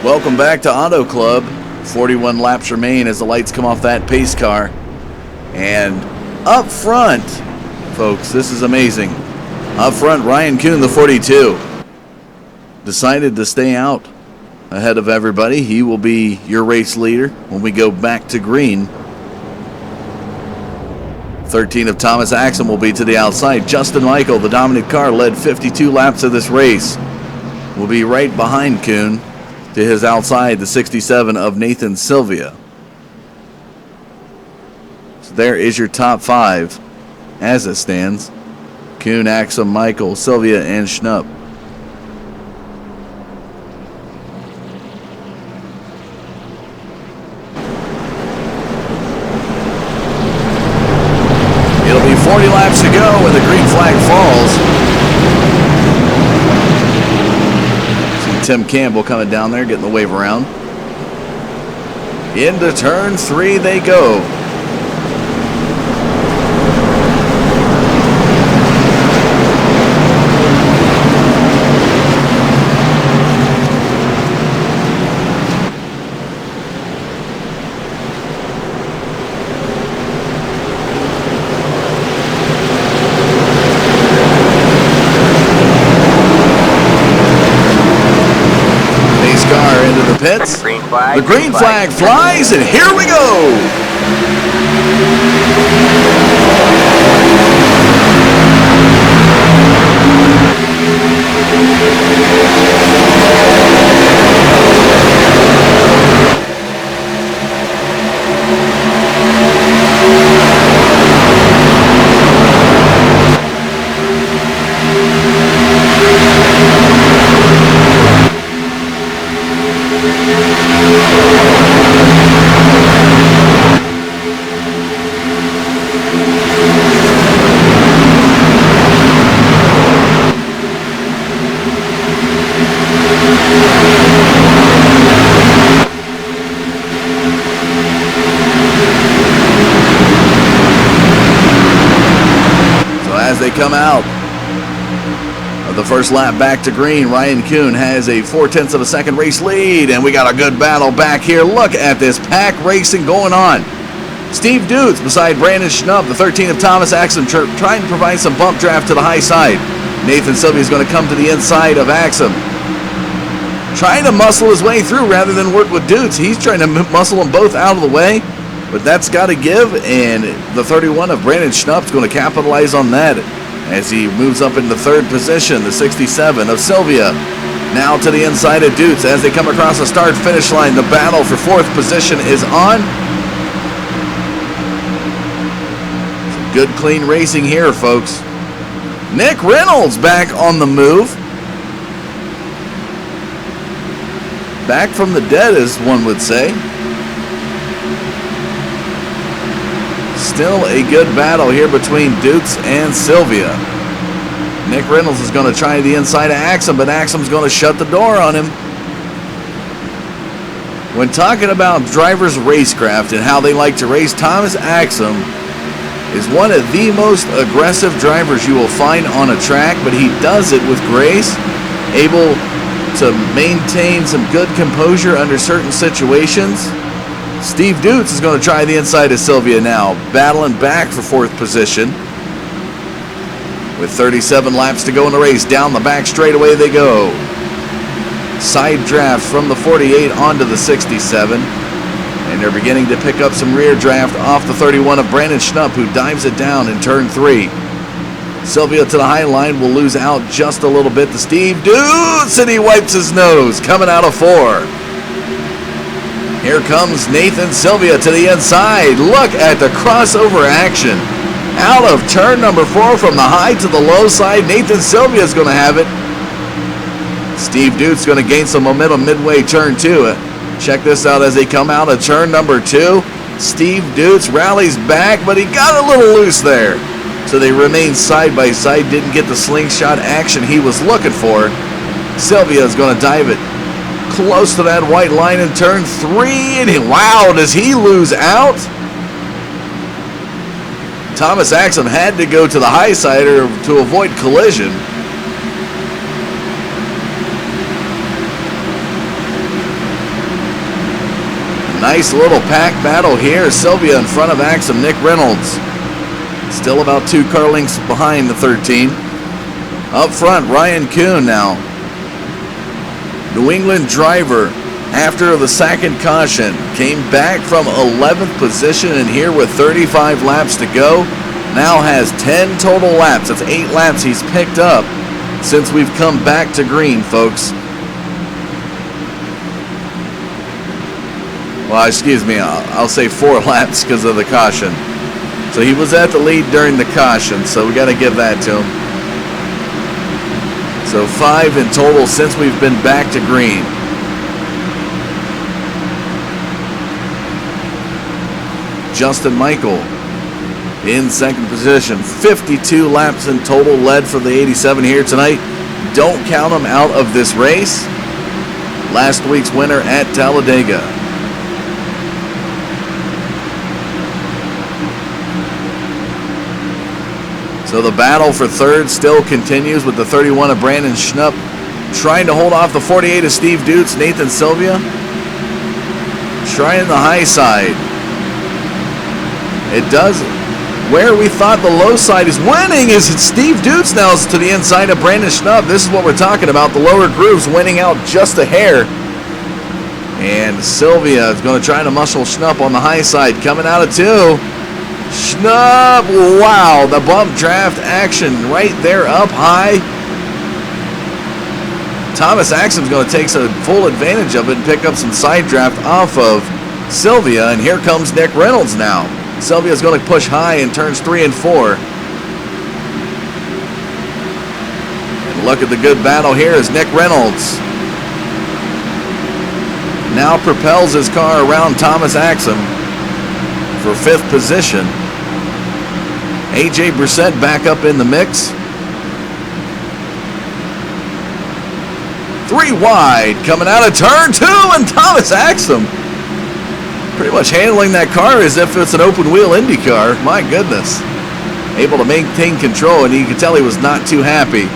Welcome back to Auto Club. 41 laps remain as the lights come off that pace car. And up front, folks, this is amazing. Up front, Ryan Kuhn, the 42, decided to stay out ahead of everybody. He will be your race leader when we go back to green. 13 of Thomas Axum will be to the outside. Justin Michael, the dominant car, led 52 laps of this race. Will be right behind Kuhn. To his outside, the 67 of Nathan Sylvia. So there is your top 5 as it stands. Kuhn, Axum, Michael, Sylvia, and Schnupp. It'll be 40 laps to go when the green flag falls. Tim Campbell coming down there, getting the wave around. Into turn 3 they go. Pits. The green flag flies, and here we go. Come out of the first lap back to green. Ryan Kuhn has a 0.4 of a second race lead, and we got a good battle back here. Look at this pack racing going on. Steve Dutz beside Brandon Schnupp, the 13 of Thomas Axum, trying to provide some bump draft to the high side. Nathan Sylvia is going to come to the inside of Axum, trying to muscle his way through rather than work with Dutz. He's trying to muscle them both out of the way, but that's got to give, and the 31 of Brandon Schnupp is going to capitalize on that as he moves up into third position. The 67 of Sylvia now to the inside of Dutz as they come across the start-finish line. The battle for fourth position is on. Some good, clean racing here, folks. Nick Reynolds back on the move. Back from the dead, as one would say. Still a good battle here between Dutz and Sylvia. Nick Reynolds is going to try the inside of Axum, but Axum's going to shut the door on him. When talking about drivers' racecraft and how they like to race, Thomas Axum is one of the most aggressive drivers you will find on a track, but he does it with grace, able to maintain some good composure under certain situations. Steve Dutz is going to try the inside of Sylvia now, battling back for fourth position. With 37 laps to go in the race, down the back straightaway they go. Side draft from the 48 onto the 67. And they're beginning to pick up some rear draft off the 31 of Brandon Schnupp, who dives it down in turn 3. Sylvia to the high line will lose out just a little bit to Steve Dutz, and he wipes his nose coming out of 4. Here comes Nathan Sylvia to the inside. Look at the crossover action. Out of turn number 4 from the high to the low side. Nathan Sylvia is going to have it. Steve Dutz is going to gain some momentum midway turn 2. Check this out as they come out of turn number 2. Steve Dutz rallies back, but he got a little loose there. So they remain side by side. Didn't get the slingshot action he was looking for. Sylvia is going to dive it close to that white line in turn 3, and wow, does he lose out? Thomas Axum had to go to the high side to avoid collision. Nice little pack battle here. Sylvia in front of Axum, Nick Reynolds. Still about 2 car lengths behind the 13. Up front, Ryan Kuhn now. New England driver, after the second caution, came back from 11th position and here with 35 laps to go. Now has 10 total laps. That's 8 laps he's picked up since we've come back to green, folks. Well, excuse me, I'll say 4 laps because of the caution. So he was at the lead during the caution, so we got to give that to him. So 5 in total since we've been back to green. Justin Michael in second position. 52 laps in total led for the 87 here tonight. Don't count him out of this race. Last week's winner at Talladega. So the battle for third still continues with the 31 of Brandon Schnupp trying to hold off the 48 of Steve Dutz. Nathan Sylvia trying the high side. It does. Where we thought the low side is winning is Steve Dutz now to the inside of Brandon Schnupp. This is what we're talking about. The lower grooves winning out just a hair. And Sylvia is going to try to muscle Schnupp on the high side. Coming out of 2. Schnupp, wow, the bump draft action right there up high. Thomas Axum's going to take some full advantage of it and pick up some side draft off of Sylvia. And here comes Nick Reynolds now. Sylvia's going to push high in turns 3 and 4. And look at the good battle here as Nick Reynolds now propels his car around Thomas Axum for 5th position. AJ Brissett back up in the mix. 3 wide coming out of turn 2, and Thomas Axum pretty much handling that car as if it's an open wheel Indy car. My goodness. Able to maintain control, and you can tell he was not too happy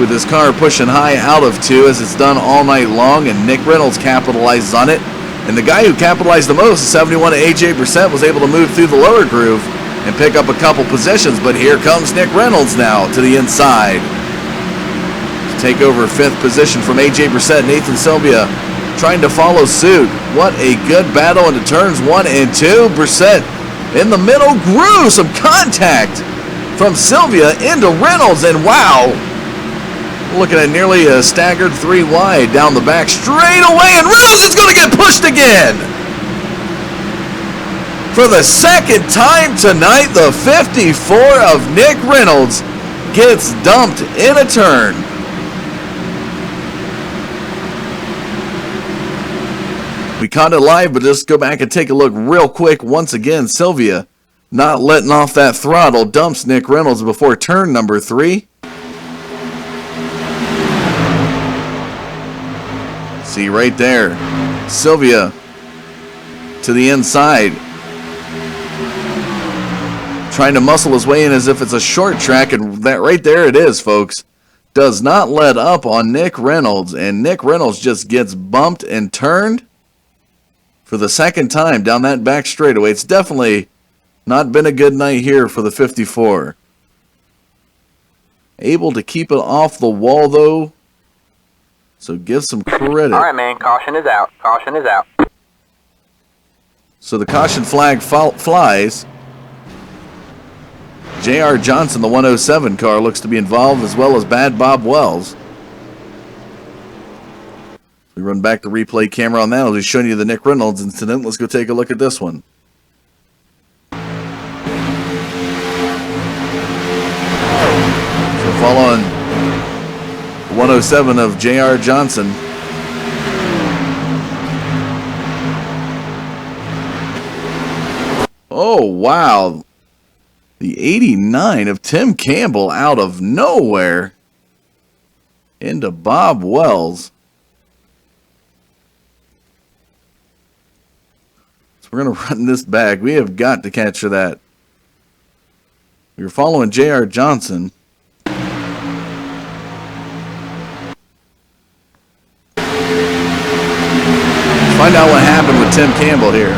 with his car pushing high out of 2 as it's done all night long, and Nick Reynolds capitalizes on it. And the guy who capitalized the most, the 71 of AJ Brissett, was able to move through the lower groove and pick up a couple positions. But here comes Nick Reynolds now to the inside to take over 5th position from AJ Brissett. Nathan Sylvia trying to follow suit. What a good battle into turns 1 and 2. Brissett in the middle groove. Some contact from Sylvia into Reynolds, and wow, looking at nearly a staggered 3 wide down the back straight away, and Reynolds is going to get pushed again. For the second time tonight, the 54 of Nick Reynolds gets dumped in a turn. We caught it live, but just go back and take a look real quick. Once again, Sylvia not letting off that throttle, dumps Nick Reynolds before turn number 3. See right there, Sylvia to the inside, trying to muscle his way in as if it's a short track, and that right there it is, folks. Does not let up on Nick Reynolds, and Nick Reynolds just gets bumped and turned for the second time down that back straightaway. It's definitely not been a good night here for the 54. Able to keep it off the wall, though, so give some credit. All right, man. Caution is out. Caution is out. So the caution flag flies. J.R. Johnson, the 107 car, looks to be involved, as well as Bad Bob Wells. We run back the replay camera on that. I'll be showing you the Nick Reynolds incident. Let's go take a look at this one. So following 107 of J.R. Johnson. Oh, wow. The 89 of Tim Campbell out of nowhere into Bob Wells. So we're going to run this back. We have got to capture that. We were following J.R. Johnson. find out what happened with Tim Campbell here.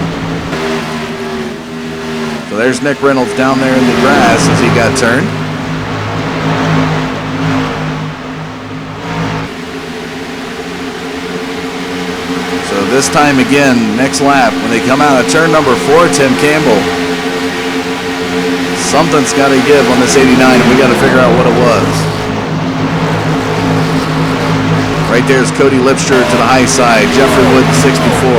So there's Nick Reynolds down there in the grass as he got turned. So this time again, next lap, when they come out of turn number 4, Tim Campbell, something's got to give on this 89, and we got to figure out what it was. Right there's Cody Lipscher to the high side, Jeffrey Wood 64.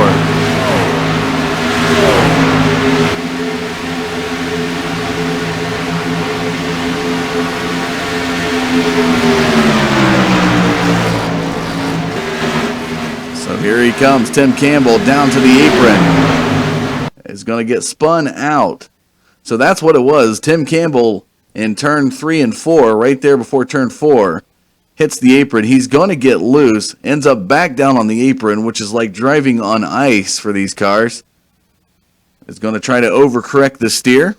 So here he comes, Tim Campbell down to the apron. Is going to get spun out. So that's what it was. Tim Campbell in turn 3 and 4, right there before turn 4, hits the apron. He's going to get loose, ends up back down on the apron, which is like driving on ice for these cars. Is going to try to overcorrect the steer.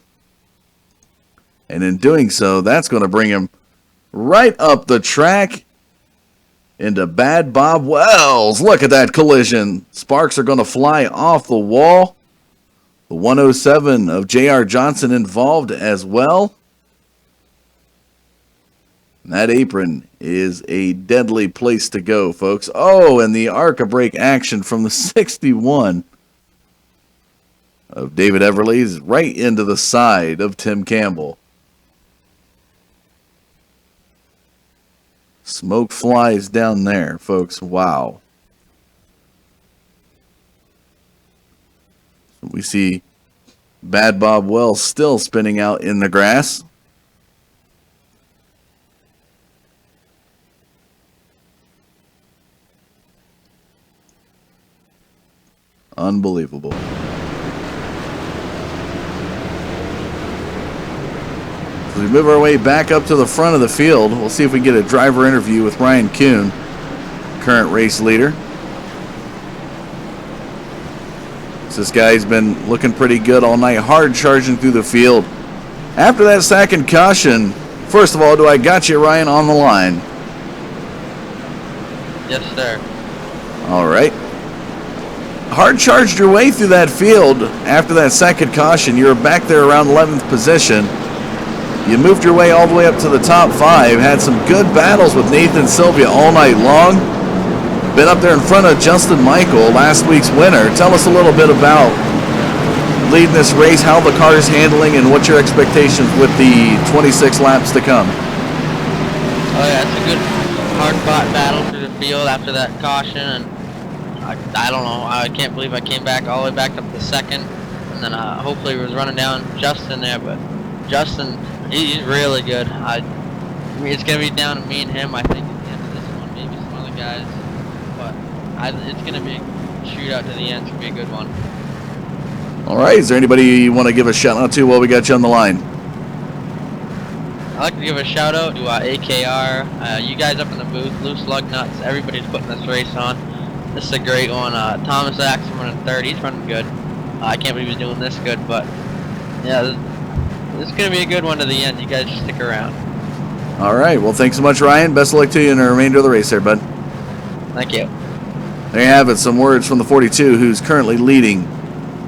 And in doing so, that's going to bring him right up the track into Bad Bob Wells. Look at that collision. Sparks are going to fly off the wall. The 107 of J.R. Johnson involved as well. And that apron is a deadly place to go, folks. Oh, and the ARCA brake action from the 61 of David Everly is right into the side of Tim Campbell. Smoke flies down there, folks. Wow. We see Bad Bob Wells still spinning out in the grass. Unbelievable. As we move our way back up to the front of the field, we'll see if we can get a driver interview with Ryan Kuhn, current race leader. This guy's been looking pretty good all night, hard charging through the field. After that second caution, first of all, do I got you, Ryan, on the line? Yes, sir. All right. Hard charged your way through that field after that second caution. You were back there around 11th position. You moved your way all the way up to the top 5, had some good battles with Nathan Sylvia all night long. Been up there in front of Justin Michael, last week's winner. Tell us a little bit about leading this race, how the car is handling, and what your expectations with the 26 laps to come. Oh yeah, it's a good hard-fought battle through the field after that caution, and I don't know, I can't believe I came back all the way back up to second, and then hopefully was running down Justin there, but Justin, he's really good. I mean, it's going to be down to me and him, I think, at the end of this one, maybe some other guys. It's going to be a shootout to the end. It's going to be a good one. All right. Is there anybody you want to give a shout out to while we got you on the line? I'd like to give a shout out to AKR, you guys up in the booth, Loose Lug Nuts, everybody's putting this race on. This is a great one. Thomas Axon running third. He's running good. I can't believe he's doing this good, but yeah, this is going to be a good one to the end. You guys just stick around. All right. Well, thanks so much, Ryan. Best of luck to you in the remainder of the race there, bud. Thank you. There you have it, some words from the 42 who's currently leading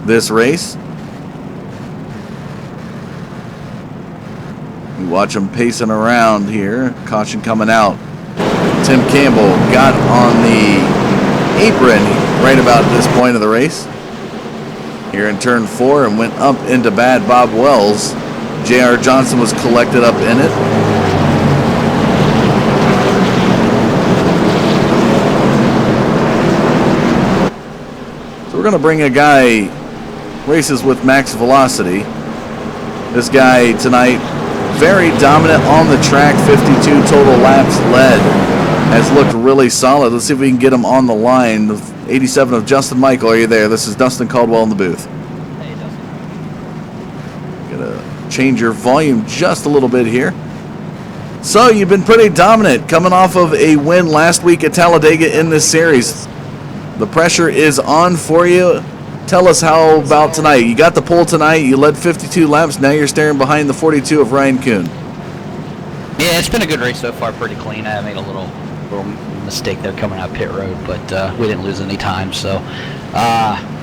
this race. We watch him pacing around here. Caution coming out. Tim Campbell got on the apron right about this point of the race. Here in turn 4 and went up into Bad Bob Wells. J.R. Johnson was collected up in it. We're going to bring a guy races with max velocity. This guy tonight, very dominant on the track, 52 total laps led. Has looked really solid. Let's see if we can get him on the line. 87 of Justin Michael, are you there? This is Dustin Caldwell in the booth. Hey, Dustin. Gonna change your volume just a little bit here. So you've been pretty dominant coming off of a win last week at Talladega in this series. The pressure is on for you. Tell us how about tonight. You got the pole tonight. You led 52 laps. Now you're staring behind the 42 of Ryan Kuhn. Yeah, it's been a good race so far. Pretty clean. I made a little mistake there coming out pit road, but we didn't lose any time. So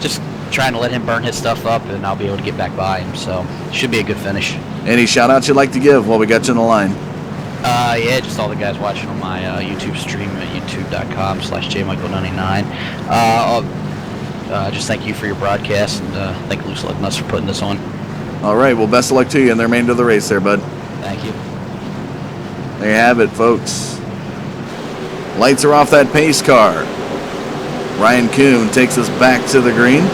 just trying to let him burn his stuff up, and I'll be able to get back by him. So should be a good finish. Any shout-outs you'd like to give while we got you on the line? Yeah, just all the guys watching on my YouTube stream at youtube.com/jmichael99. Just thank you for your broadcast, and thank you for letting us for putting this on. All right, well, best of luck to you in the remainder of the race there, bud. Thank you. There you have it, folks. Lights are off that pace car. Ryan Kuhn takes us back to the green.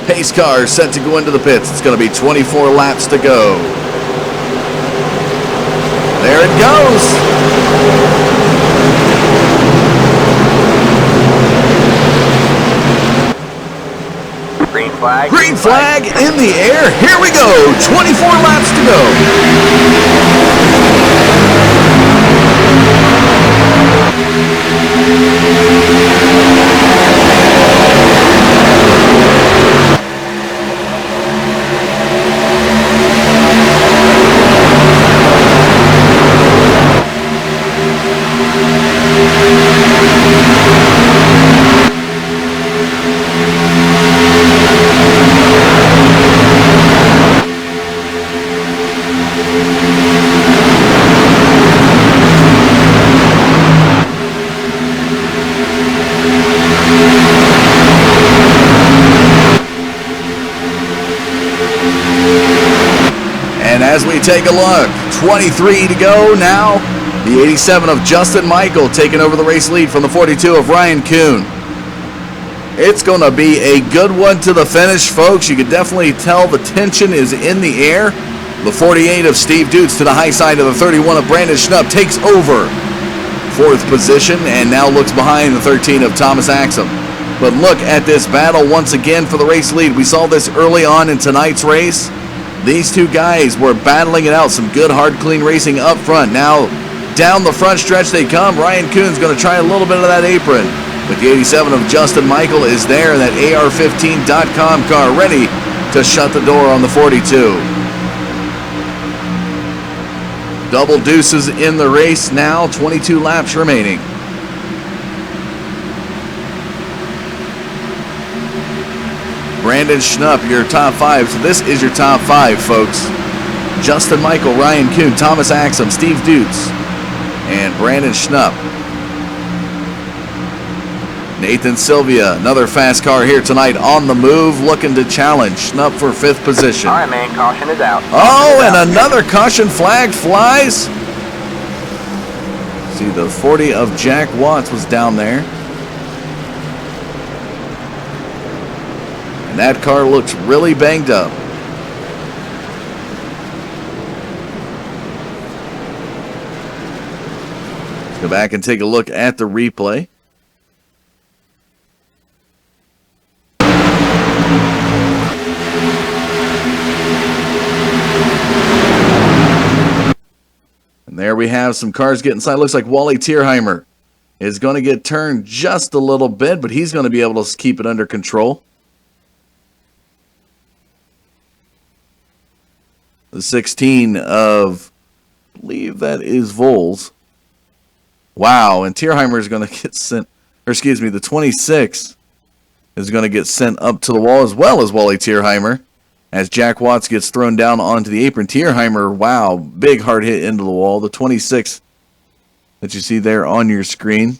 Pace car set to go into the pits. It's going to be 24 laps to go. There it goes. Green flag. Green flag in the air. Here we go. 24 laps to go. And as we take a look, 23 to go now. The 87 of Justin Michael taking over the race lead from the 42 of Ryan Kuhn. It's going to be a good one to the finish, folks. You can definitely tell the tension is in the air. The 48 of Steve Dutz to the high side of the 31 of Brandon Schnupp takes over fourth position and now looks behind the 13 of Thomas Axum. But look at this battle once again for the race lead. We saw this early on in tonight's race. These two guys were battling it out. Some good, hard, clean racing up front. Now, down the front stretch they come. Ryan Kuhn's going to try a little bit of that apron. But the 87 of Justin Michael is there in that AR15.com car, ready to shut the door on the 42. Double deuces in the race now. 22 laps remaining. Brandon Schnupp, your top five. So this is your top five, folks. Justin Michael, Ryan Kuhn, Thomas Axum, Steve Dutz, and Brandon Schnupp. Nathan Sylvia, another fast car here tonight on the move, looking to challenge Schnupp for fifth position. All right, man, caution is out. Oh, and another caution flag flies. See, the 40 of Jack Watts was down there. And that car looks really banged up. Let's go back and take a look at the replay. And there we have some cars getting inside. Looks like Wally Tierheimer is going to get turned just a little bit, but he's going to be able to keep it under control. The 16 of, I believe that is Vols. Wow, and Tierheimer is going to get sent, or excuse me, the 26 is going to get sent up to the wall as well as Wally Tierheimer as Jack Watts gets thrown down onto the apron. Tierheimer, wow, big hard hit into the wall. The 26 that you see there on your screen,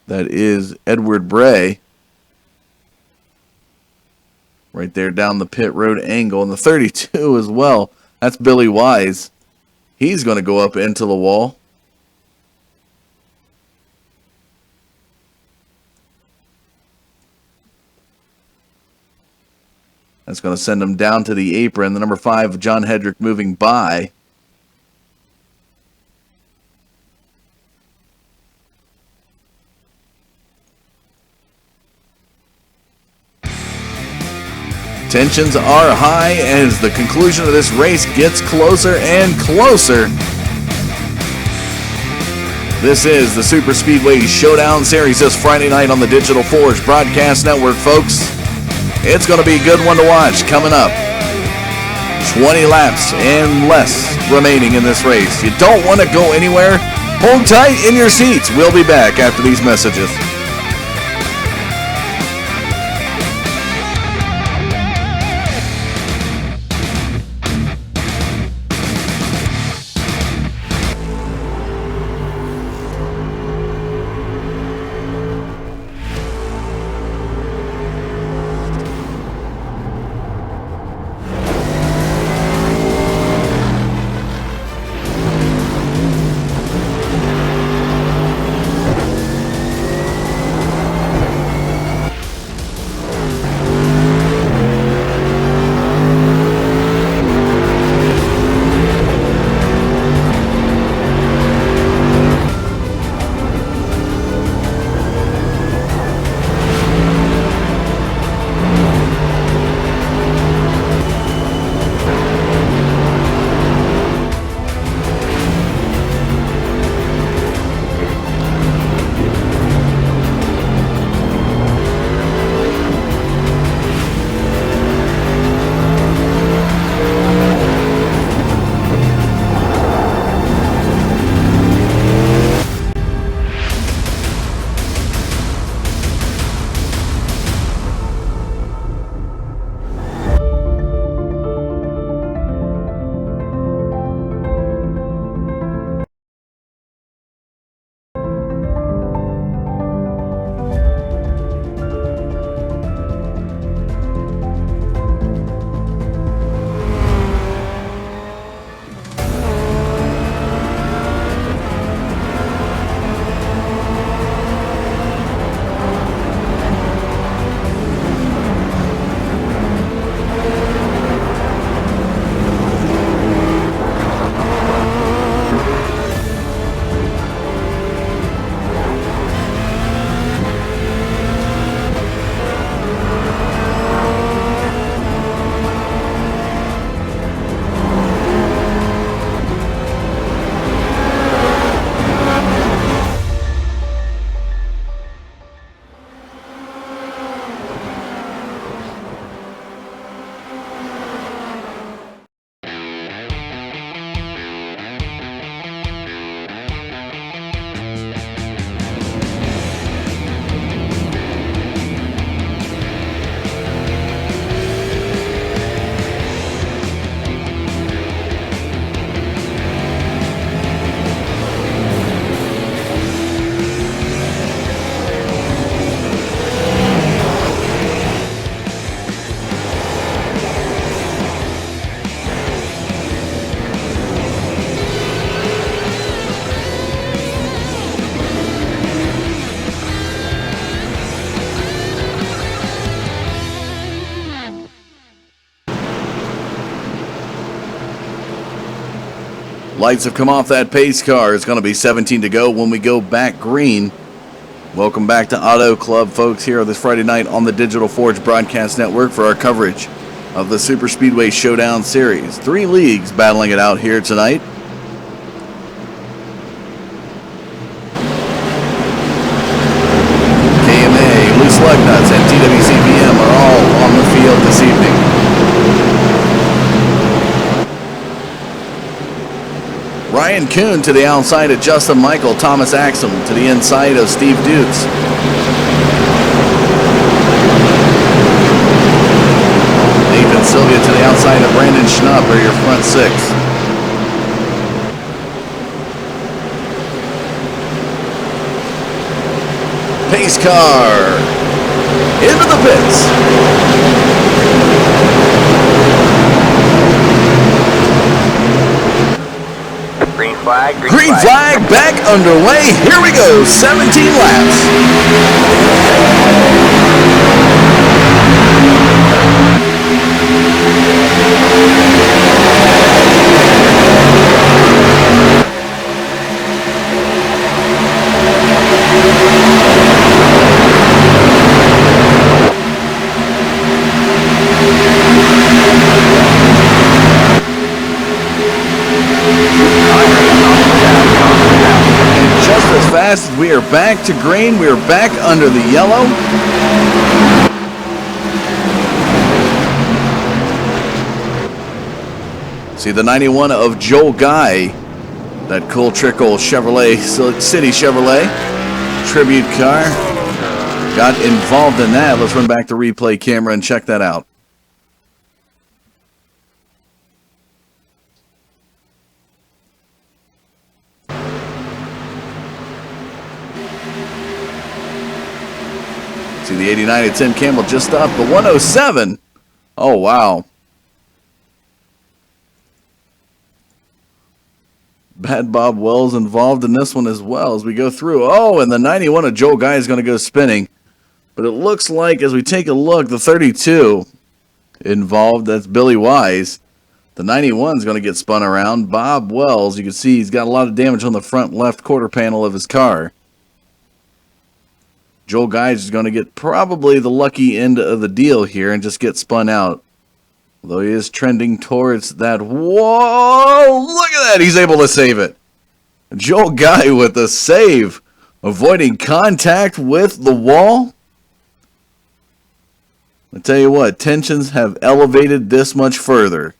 that is Edward Bray. Right there down the pit road angle. And the 32 as well. That's Billy Wise. He's going to go up into the wall. That's going to send him down to the apron. The number 5, John Hedrick, moving by. Tensions are high as the conclusion of this race gets closer and closer. This is the SuperSpeedway Showdown Series this Friday night on the Digital Forge Broadcast Network, folks. It's going to be a good one to watch coming up. 20 laps and less remaining in this race. You don't want to go anywhere. Hold tight in your seats. We'll be back after these messages. Lights have come off that pace car. It's going to be 17 to go when we go back green. Welcome back to Auto Club, folks, here this Friday night on the Digital Forge Broadcast Network for our coverage of the SuperSpeedway Showdown Series. 3 leagues battling it out here tonight. KMA, Loose Lug Nuts, and TWCPM are all on the field this evening. Ryan Kuhn to the outside of Justin Michael. Thomas Axum to the inside of Steve Dukes. Nathan Sylvia to the outside of Brandon Schnupp are your front 6. Pace car into the pits. Green flag back underway. Here we go. 17 laps. We are back to green. We are back under the yellow. See the 91 of Joel Guy. That cool trickle Chevrolet, City Chevrolet tribute car. Got involved in that. Let's run back the replay camera and check that out. See the 89 of Tim Campbell just up. The 107. Oh, wow. Bad Bob Wells involved in this one as well as we go through. Oh, and the 91 of Joel Guy is going to go spinning. But it looks like as we take a look, the 32 involved, that's Billy Wise. The 91 is going to get spun around. Bob Wells, you can see he's got a lot of damage on the front left quarter panel of his car. Joel Guy is going to get probably the lucky end of the deal here and just get spun out. Although he is trending towards that wall. Look at that. He's able to save it. Joel Guy with a save. Avoiding contact with the wall. I tell you what, tensions have elevated this much further.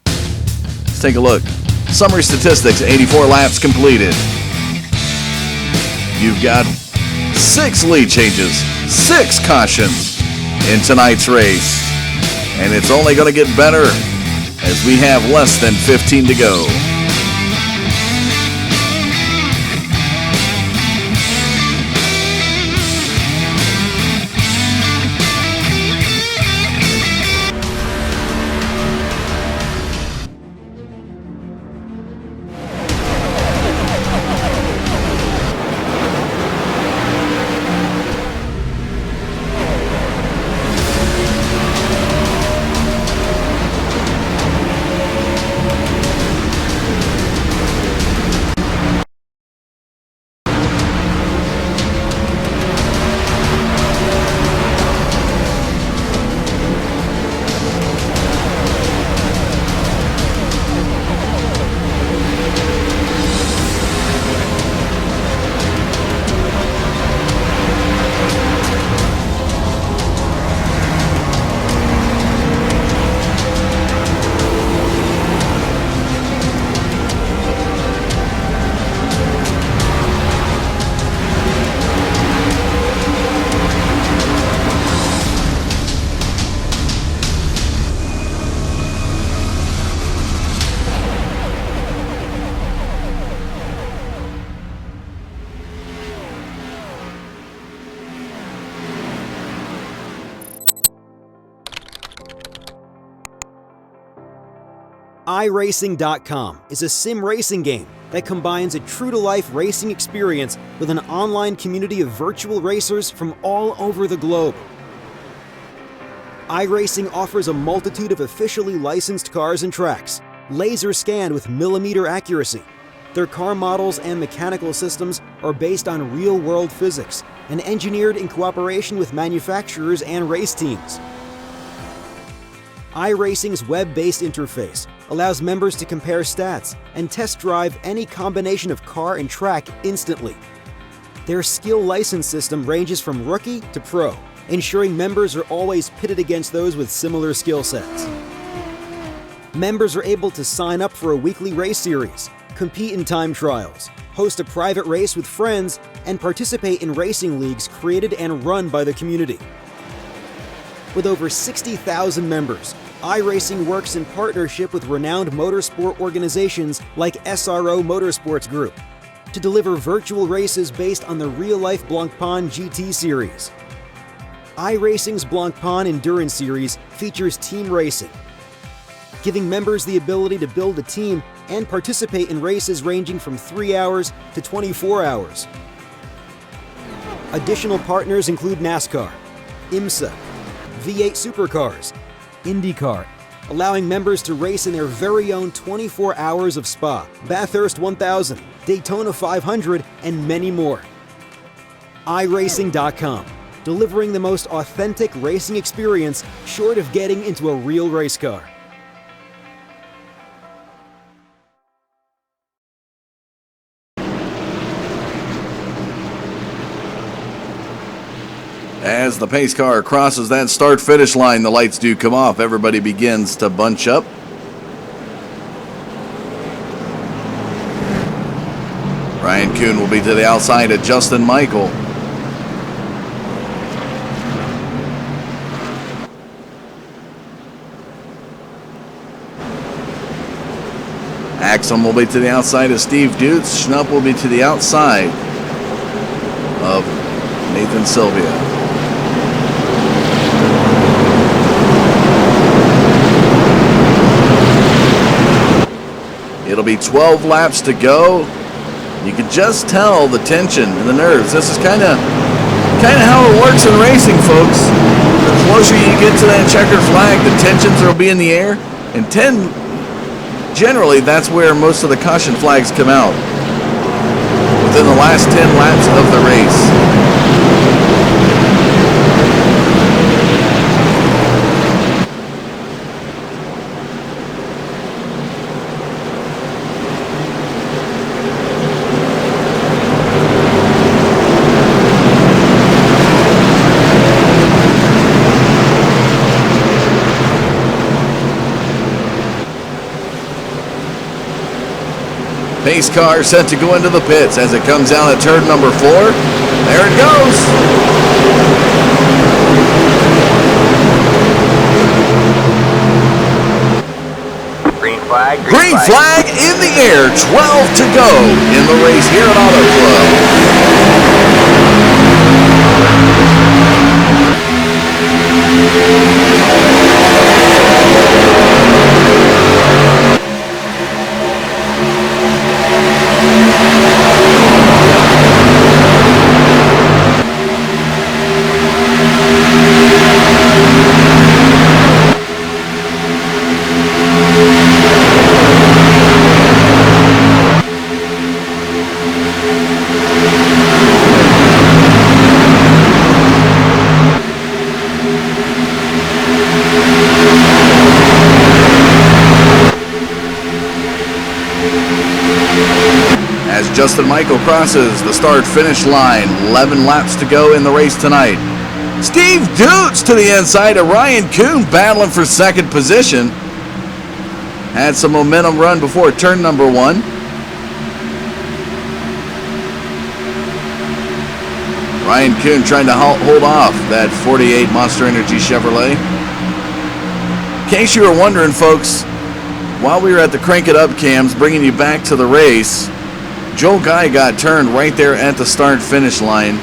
Let's take a look. Summary statistics, 84 laps completed. You've got 6 lead changes, 6 cautions in tonight's race. And it's only going to get better as we have less than 15 to go. iRacing.com is a sim racing game that combines a true-to-life racing experience with an online community of virtual racers from all over the globe. iRacing offers a multitude of officially licensed cars and tracks, laser scanned with millimeter accuracy. Their car models and mechanical systems are based on real-world physics and engineered in cooperation with manufacturers and race teams. iRacing's web-based interface allows members to compare stats and test drive any combination of car and track instantly. Their skill license system ranges from rookie to pro, ensuring members are always pitted against those with similar skill sets. Members are able to sign up for a weekly race series, compete in time trials, host a private race with friends, and participate in racing leagues created and run by the community. With over 60,000 members, iRacing works in partnership with renowned motorsport organizations like SRO Motorsports Group to deliver virtual races based on the real-life Blancpain GT series. iRacing's Blancpain Endurance Series features team racing, giving members the ability to build a team and participate in races ranging from 3 hours to 24 hours. Additional partners include NASCAR, IMSA, V8 Supercars, IndyCar, allowing members to race in their very own 24 hours of Spa, Bathurst 1000, Daytona 500, and many more. iRacing.com, delivering the most authentic racing experience short of getting into a real race car. as the pace car crosses that start-finish line, the lights do come off. Everybody begins to bunch up. Ryan Kuhn will be to the outside of Justin Michael. Axum will be to the outside of Steve Dutz. Schnupp will be to the outside of Nathan Sylvia. It'll be 12 laps to go. You can just tell the tension and the nerves. This is kind of how it works in racing, folks. The closer you get to that checkered flag, the tensions will be in the air. And generally, that's where most of the caution flags come out, within the last 10 laps of the race. Pace car set to go into the pits as it comes down at turn number 4. There it goes. Green flag. Green flag in the air. 12 to go in the race here at Auto As Justin Michael crosses the start-finish line, 11 laps to go in the race tonight. Steve Dutz to the inside of Ryan Kuhn, battling for second position. Had some momentum run before turn number 1. Ryan Kuhn trying to hold off that 48 Monster Energy Chevrolet. In case you were wondering, folks, while we were at the Crank It Up cams bringing you back to the race, Joel Guy got turned right there at the start-finish line.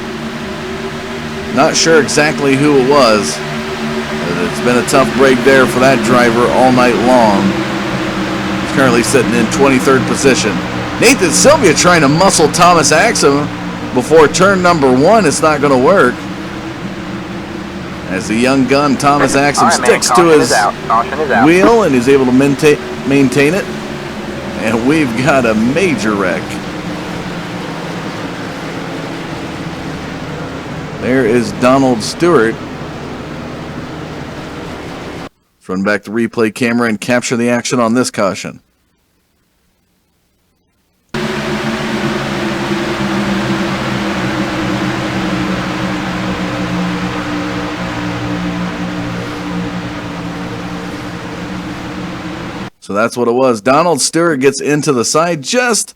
Not sure exactly who it was, but it's been a tough break there for that driver all night long. He's currently sitting in 23rd position. Nathan Sylvia trying to muscle Thomas Axum before turn number 1. It's not going to work. As the young gun Thomas Axum sticks to his wheel and is able to maintain it. And we've got a major wreck. There is Donald Stewart. Let's run back the replay camera and capture the action on this caution. So that's what it was. Donald Stewart gets into the side. Just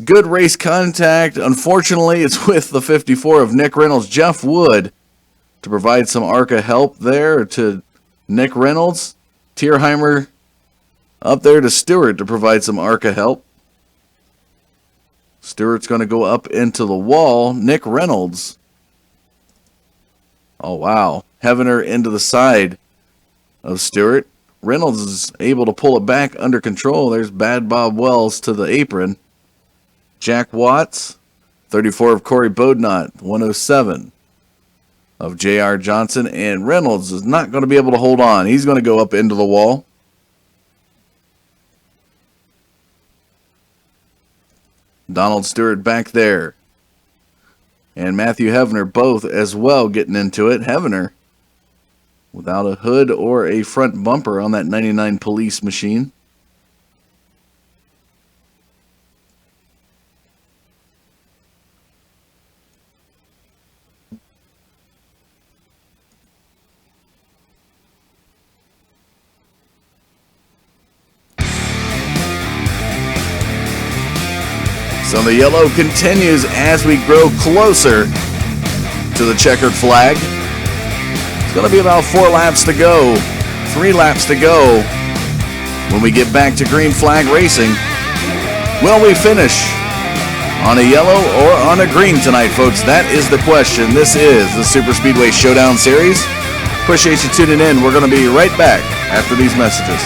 good race contact. Unfortunately, it's with the 54 of Nick Reynolds. Jeff Wood to provide some ARCA help there to Nick Reynolds. Tierheimer up there to Stewart to provide some ARCA help. Stewart's going to go up into the wall. Nick Reynolds. Oh, wow. Heavener into the side of Stewart. Reynolds is able to pull it back under control. There's Bad Bob Wells to the apron. Jack Watts, 34 of Corey Bodnott, 107 of J.R. Johnson. And Reynolds is not going to be able to hold on. He's going to go up into the wall. Donald Stewart back there. And Matthew Heavener both as well getting into it. Heavener without a hood or a front bumper on that 99 Police machine. So the yellow continues as we grow closer to the checkered flag. It's going to be about 4 laps to go, 3 laps to go when we get back to green flag racing. Will we finish on a yellow or on a green tonight, folks? That is the question. This is the SuperSpeedway Showdown Series. Appreciate you tuning in. We're going to be right back after these messages.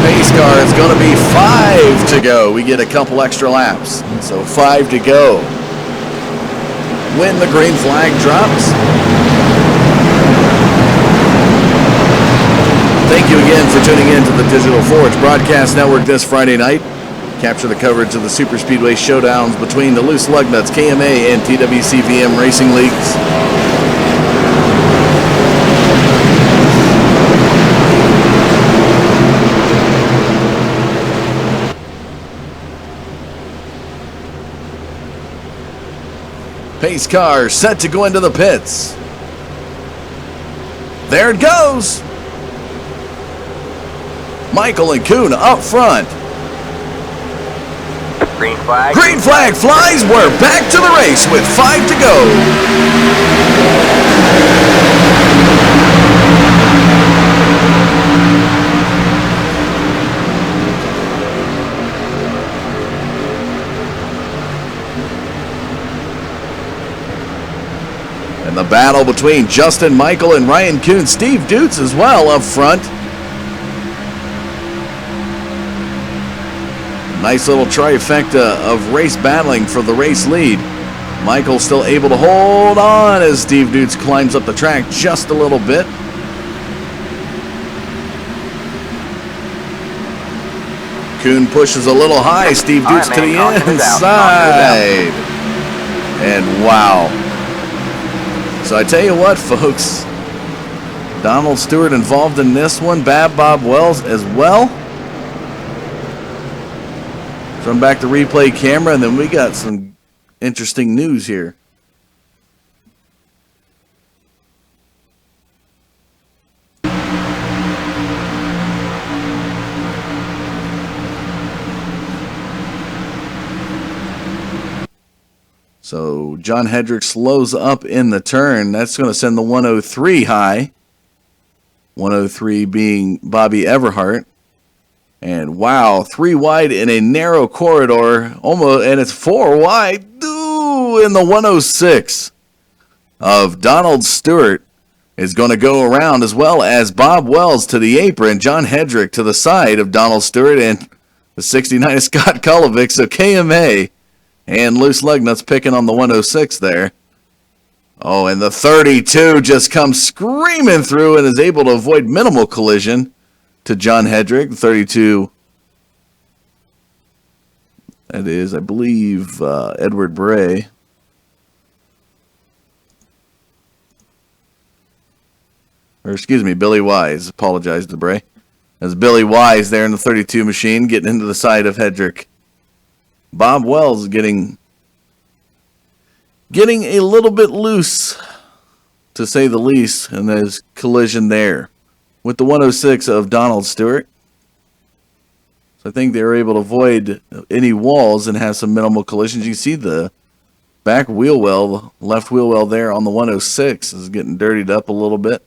pace car. It's going to be 5 to go. We get a couple extra laps. So 5 to go. When the green flag drops. Thank you again for tuning in to the Digital Forge Broadcast Network this Friday night. Capture the coverage of the SuperSpeedway showdowns between the Loose Lugnuts, KMA, and TWCVM racing leagues. Pace car set to go into the pits. There it goes. Michael and Kuhn up front. Green flag. Green flag flies. We're back to the race with 5 to go. And the battle between Justin Michael and Ryan Kuhn. Steve Dutz as well up front. Nice little trifecta of race battling for the race lead. Michael still able to hold on as Steve Dutz climbs up the track just a little bit. Kuhn pushes a little high. Steve Dutz to the inside. And wow. So I tell you what, folks, Donald Stewart involved in this one, Bob Wells as well. Run back the replay camera, and then we got some interesting news here. So John Hedrick slows up in the turn. That's going to send the 103 high. 103 being Bobby Everhart. And wow, 3 wide in a narrow corridor. Almost, and it's 4 wide. Ooh, in the 106 of Donald Stewart is going to go around, as well as Bob Wells to the apron. John Hedrick to the side of Donald Stewart, and the 69 of Scott Kulovic. So KMA and Loose Lugnuts picking on the 106 there. Oh, and the 32 just comes screaming through and is able to avoid minimal collision to John Hedrick. The 32, that is, I believe, Edward Bray. Or excuse me, Billy Wise. Apologize to Bray. As Billy Wise there in the 32 machine getting into the side of Hedrick. Bob Wells getting a little bit loose, to say the least, in his collision there with the 106 of Donald Stewart. So I think they were able to avoid any walls and have some minimal collisions. You can see the back wheel well, left wheel well there on the 106 is getting dirtied up a little bit.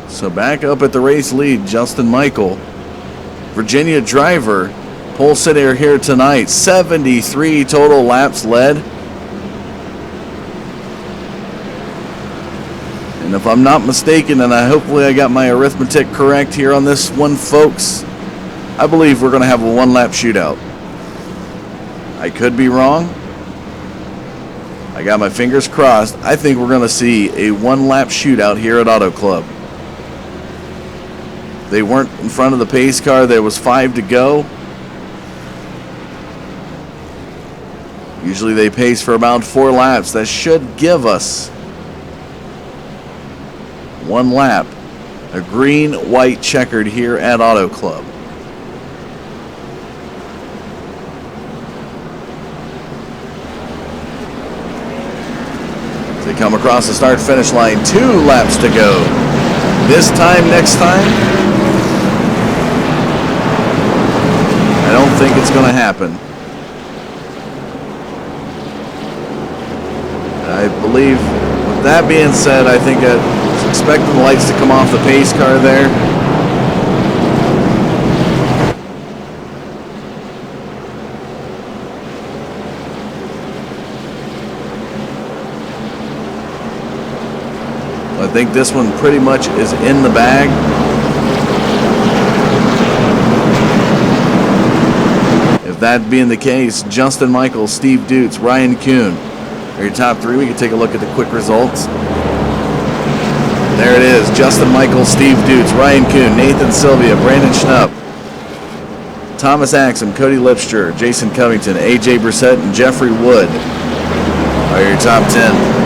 So back up at the race lead, Justin Michael. Virginia driver, pole sitter here tonight. 73 total laps led. And if I'm not mistaken, and hopefully I got my arithmetic correct here on this one, folks, I believe we're going to have a one-lap shootout. I could be wrong. I got my fingers crossed. I think we're going to see a one-lap shootout here at Auto Club. They weren't in front of the pace car. There was 5 to go. Usually they pace for about 4 laps. That should give us one lap. A green-white checkered here at Auto Club. As they come across the start-finish line, 2 laps to go. This time, next time, I don't think it's going to happen. I believe, with that being said, I think I was expecting the lights to come off the pace car there. I think this one pretty much is in the bag. If that being the case, Justin Michael, Steve Dutz, Ryan Kuhn are your top 3. We can take a look at the quick results. There it is. Justin Michael, Steve Dutz, Ryan Kuhn, Nathan Sylvia, Brandon Schnupp, Thomas Axum, Cody Lipster, Jason Covington, AJ Brissett, and Jeffrey Wood are your top 10.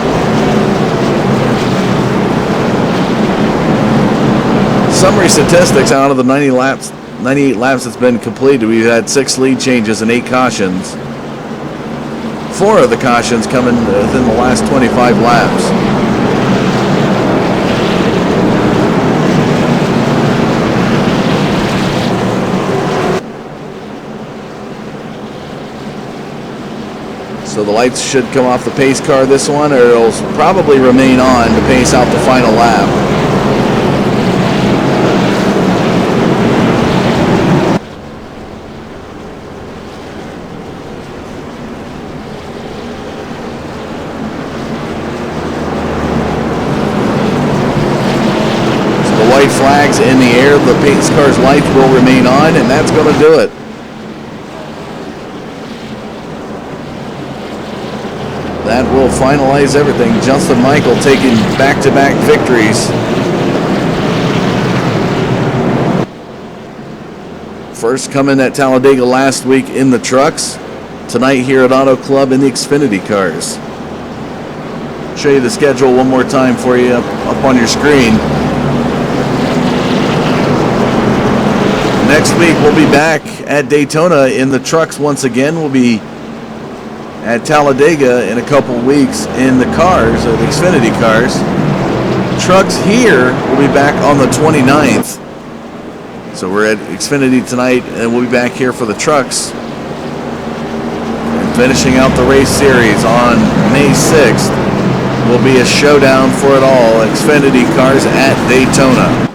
Summary statistics out of the 98 laps that's been completed. We've had 6 lead changes and 8 cautions. 4 of the cautions coming within the last 25 laps. So the lights should come off the pace car this one, or it'll probably remain on to pace out the final lap. So the white flag's in the air, the pace car's lights will remain on, and that's going to do it. That will finalize everything. Justin Michael taking back-to-back victories. First coming at Talladega last week in the trucks. Tonight here at Auto Club in the Xfinity cars. Show you the schedule one more time for you up on your screen. Next week we'll be back at Daytona in the trucks once again. We'll be at Talladega in a couple weeks in the cars, or the Xfinity cars. Trucks here will be back on the 29th. So we're at Xfinity tonight, and we'll be back here for the trucks. And finishing out the race series on May 6th will be a showdown for it all. Xfinity cars at Daytona.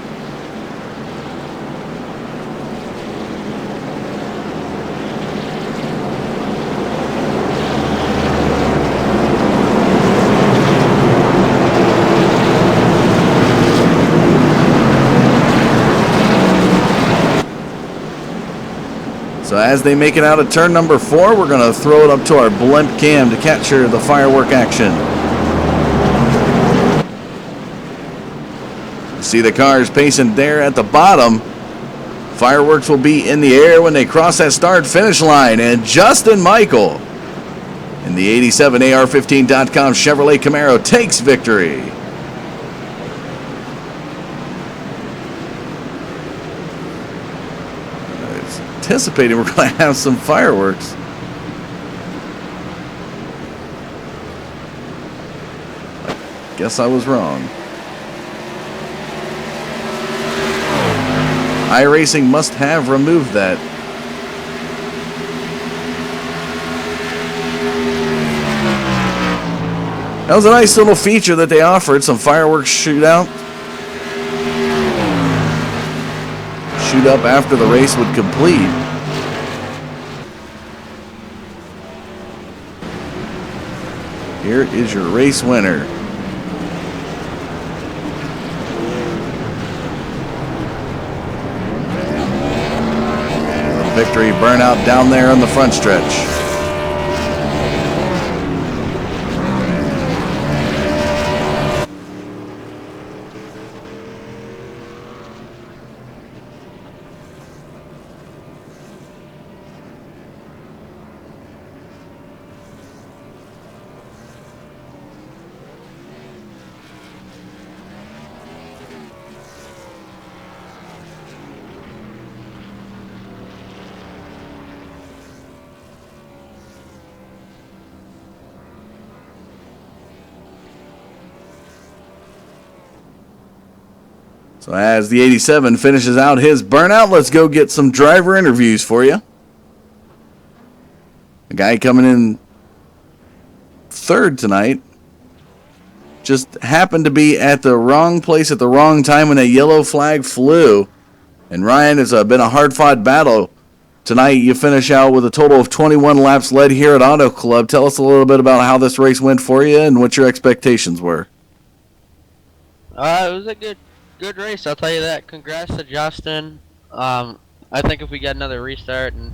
So as they make it out of turn number 4, we're going to throw it up to our blimp cam to capture the firework action. See the cars pacing there at the bottom. Fireworks will be in the air when they cross that start-finish line. And Justin Michael in the 87 AR15.com Chevrolet Camaro takes victory. Anticipating we're going to have some fireworks. Guess I was wrong. iRacing must have removed that. That was a nice little feature that they offered, some fireworks shootout. Shoot up after the race would complete. Here is your race winner. The victory burnout down there on the front stretch. So as the 87 finishes out his burnout, let's go get some driver interviews for you. A guy coming in third tonight just happened to be at the wrong place at the wrong time when a yellow flag flew. And Ryan, it's been a hard-fought battle. Tonight you finish out with a total of 21 laps led here at Auto Club. Tell us a little bit about how this race went for you and what your expectations were. It was a good race, I'll tell you that. Congrats to Justin. I think if we got another restart, and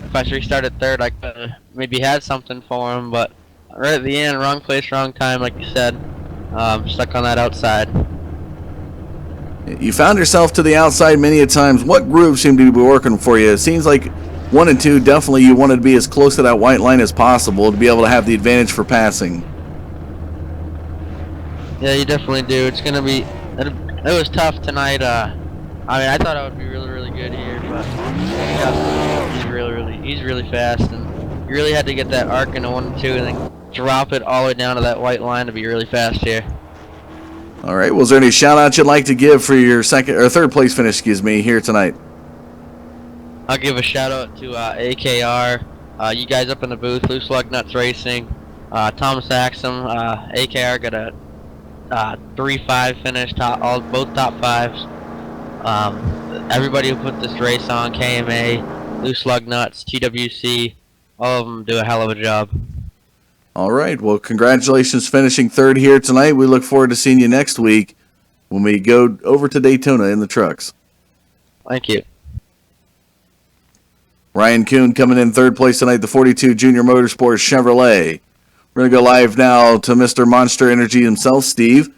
if I restarted third, I could have maybe had something for him, but right at the end, wrong place, wrong time, like you said. Stuck on that outside. You found yourself to the outside many a times. What groove seemed to be working for you? It seems like 1 and 2, definitely you wanted to be as close to that white line as possible to be able to have the advantage for passing. Yeah, you definitely do. It's going to be... It was tough tonight. I mean, I thought I would be really, really good here, but he's really fast, and you really had to get that arc into 1 and 2 and then drop it all the way down to that white line to be really fast here. All right. Was there any shout-outs you'd like to give for your third place finish, here tonight? I'll give a shout-out to AKR. You guys up in the booth, Loose Lug Nuts Racing, Thomas Axum, AKR got a 3-5 finish, both top fives. Everybody who put this race on, KMA, Loose Lug Nuts, TWC, all of them do a hell of a job. All right. Well, congratulations finishing third here tonight. We look forward to seeing you next week when we go over to Daytona in the trucks. Thank you. Ryan Kuhn coming in third place tonight, the 42 Junior Motorsports Chevrolet. We're going to go live now to Mr. Monster Energy himself, Steve.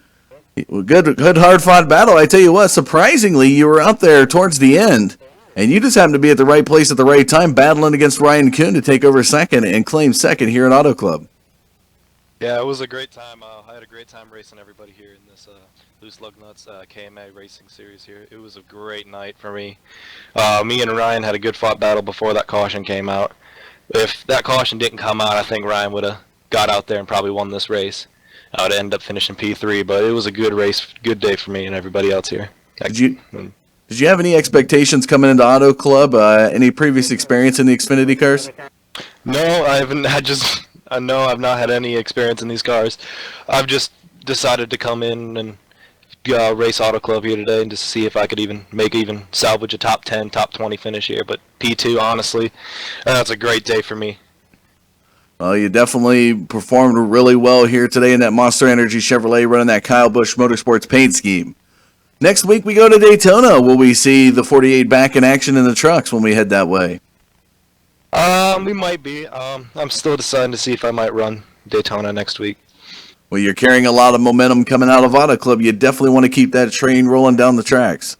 Good hard-fought battle. I tell you what, surprisingly, you were out there towards the end, and you just happened to be at the right place at the right time, battling against Ryan Kuhn to take over second and claim second here at Auto Club. Yeah, it was a great time. I had a great time racing everybody here in this Loose Lug Nuts KMA racing series here. It was a great night for me. Me and Ryan had a good fought battle before that caution came out. If that caution didn't come out, I think Ryan would have got out there and probably won this race. I would end up finishing P3, but it was a good race, good day for me and everybody else here. Did you have any expectations coming into Auto Club? Any previous experience in the Xfinity cars? No, I haven't. I've not had any experience in these cars. I've just decided to come in and race Auto Club here today and just see if I could even salvage a top 10, top 20 finish here. But P2, honestly, that's a great day for me. Well, you definitely performed really well here today in that Monster Energy Chevrolet running that Kyle Busch Motorsports paint scheme. Next week we go to Daytona. Will we see the 48 back in action in the trucks when we head that way? We might be. I'm still deciding to see if I might run Daytona next week. Well, you're carrying a lot of momentum coming out of Auto Club. You definitely want to keep that train rolling down the tracks.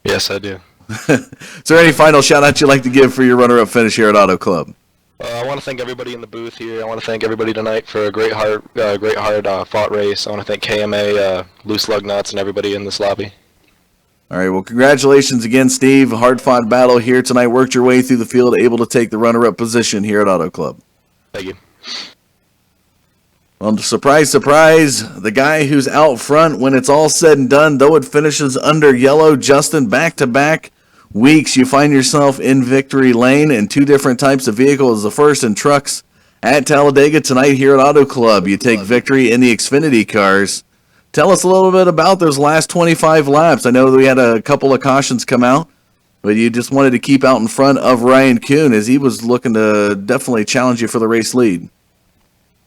Yes, I do. Is there any final shout-out you'd like to give for your runner-up finish here at Auto Club? I want to thank everybody in the booth here. I want to thank everybody tonight for a great hard fought race. I want to thank KMA, Loose Lug Nuts, and everybody in this lobby. All right, well, congratulations again, Steve. A hard-fought battle here tonight. Worked your way through the field, able to take the runner-up position here at Auto Club. Thank you. Well, surprise, surprise, the guy who's out front when it's all said and done, though it finishes under yellow, Justin, back-to-back weeks, you find yourself in victory lane in two different types of vehicles. The first in trucks at Talladega tonight here at Auto Club. You take victory in the Xfinity cars. Tell us a little bit about those last 25 laps. I know that we had a couple of cautions come out, but you just wanted to keep out in front of Ryan Kuhn as he was looking to definitely challenge you for the race lead.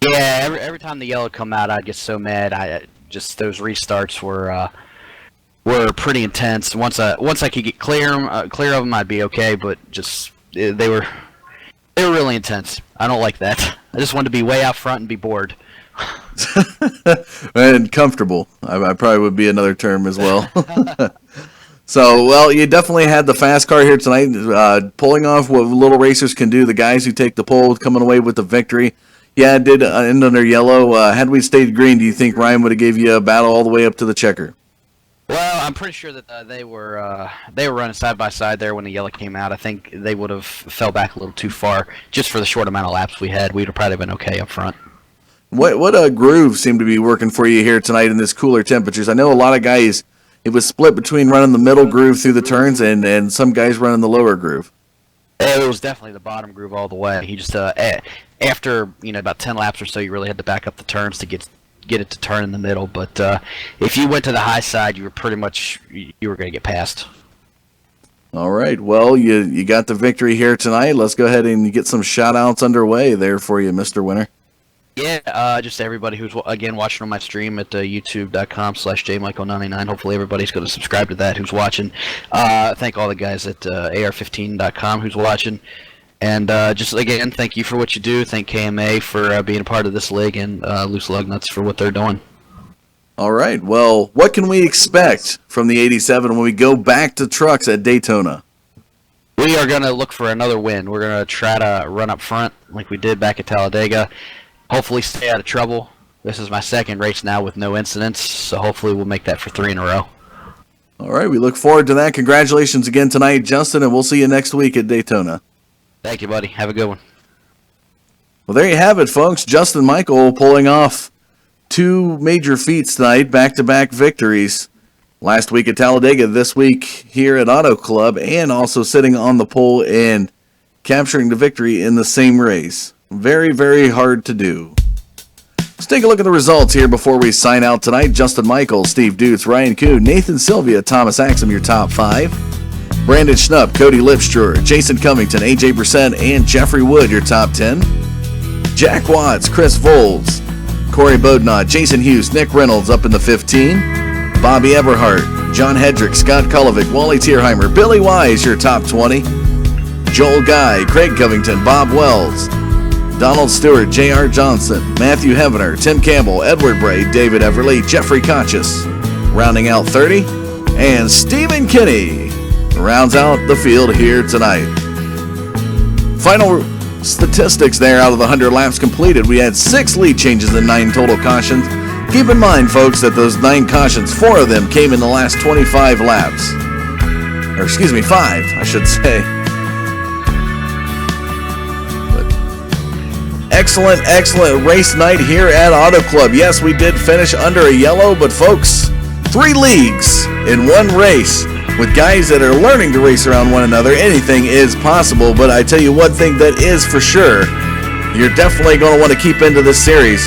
Yeah, every time the yellow come out, I'd get so mad. Just those restarts were pretty intense. Once I could get clear of them, I'd be okay. But just they were really intense. I don't like that. I just wanted to be way out front and be bored. And comfortable. I probably would be another term as well. So, well, you definitely had the fast car here tonight, pulling off what little racers can do. The guys who take the pole coming away with the victory. Yeah, it did end under yellow. Had we stayed green, do you think Ryan would have gave you a battle all the way up to the checker? Well, I'm pretty sure that they were running side by side there when the yellow came out. I think they would have fell back a little too far just for the short amount of laps we had. We'd have probably been okay up front. What groove seemed to be working for you here tonight in this cooler temperatures? I know a lot of guys, it was split between running the middle groove through the turns and some guys running the lower groove. It was definitely the bottom groove all the way. He just after about 10 laps or so, you really had to back up the turns to get it to turn in the middle. But if you went to the high side, you were pretty much you were going to get passed. All right. Well, you got the victory here tonight. Let's go ahead and get some shout-outs underway there for you, Mr. Winner. Yeah, just everybody who's, again, watching on my stream at youtube.com/jmichael99. Hopefully everybody's going to subscribe to that who's watching. Thank all the guys at ar15.com who's watching. And just, again, thank you for what you do. Thank KMA for being a part of this league and Loose Lug Nuts for what they're doing. All right. Well, what can we expect from the 87 when we go back to trucks at Daytona? We are going to look for another win. We're going to try to run up front like we did back at Talladega. Hopefully stay out of trouble. This is my second race now with no incidents, so hopefully we'll make that for 3 in a row. All right, we look forward to that. Congratulations again tonight, Justin, and we'll see you next week at Daytona. Thank you, buddy. Have a good one. Well, there you have it, folks. Justin Michael pulling off 2 major feats tonight, back-to-back victories. Last week at Talladega, this week here at Auto Club, and also sitting on the pole in capturing the victory in the same race. Very, very hard to do. Let's take a look at the results here before we sign out tonight. Justin Michael, Steve Dutz, Ryan Kuhn, Nathan Sylvia, Thomas Axum, your top 5. Brandon Schnupp, Cody Lipstruer, Jason Covington, AJ Brissett, and Jeffrey Wood, your top 10. Jack Watts, Chris Volz, Corey Bodnott, Jason Hughes, Nick Reynolds up in the 15. Bobby Eberhardt, John Hedrick, Scott Kulovic, Wally Tierheimer, Billy Wise, your top 20. Joel Guy, Craig Covington, Bob Wells, Donald Stewart, J.R. Johnson, Matthew Hevener, Tim Campbell, Edward Bray, David Everly, Jeffrey Conchus, rounding out 30. And Stephen Kinney rounds out the field here tonight. Final statistics there out of the 100 laps completed. We had 6 lead changes and 9 total cautions. Keep in mind, folks, that those 9 cautions, 4 of them came in the last 25 laps. Or excuse me, 5, I should say. But excellent, excellent race night here at Auto Club. Yes, we did finish under a yellow, but folks, 3 leagues in 1 race. With guys that are learning to race around one another, anything is possible. But I tell you one thing that is for sure, you're definitely going to want to keep into this series,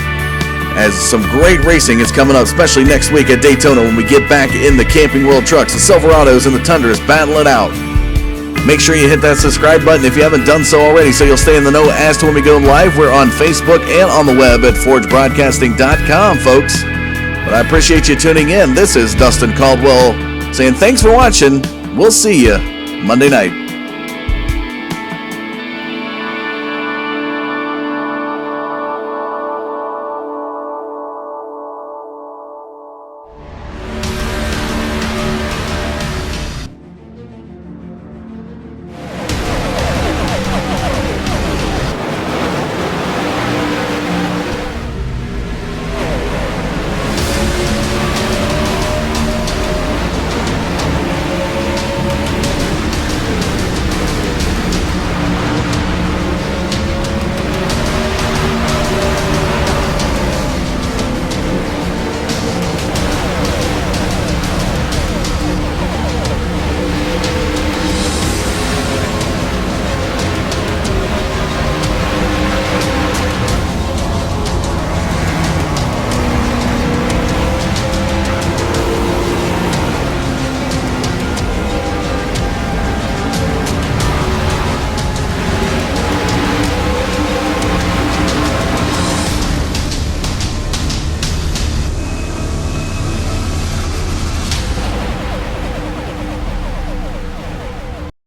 as some great racing is coming up, especially next week at Daytona when we get back in the Camping World trucks. The Silverados and the Tundras battle it out. Make sure you hit that subscribe button if you haven't done so already, so you'll stay in the know as to when we go live. We're on Facebook and on the web at forgebroadcasting.com, folks. But I appreciate you tuning in. This is Dustin Caldwell saying thanks for watching. We'll see you Monday night.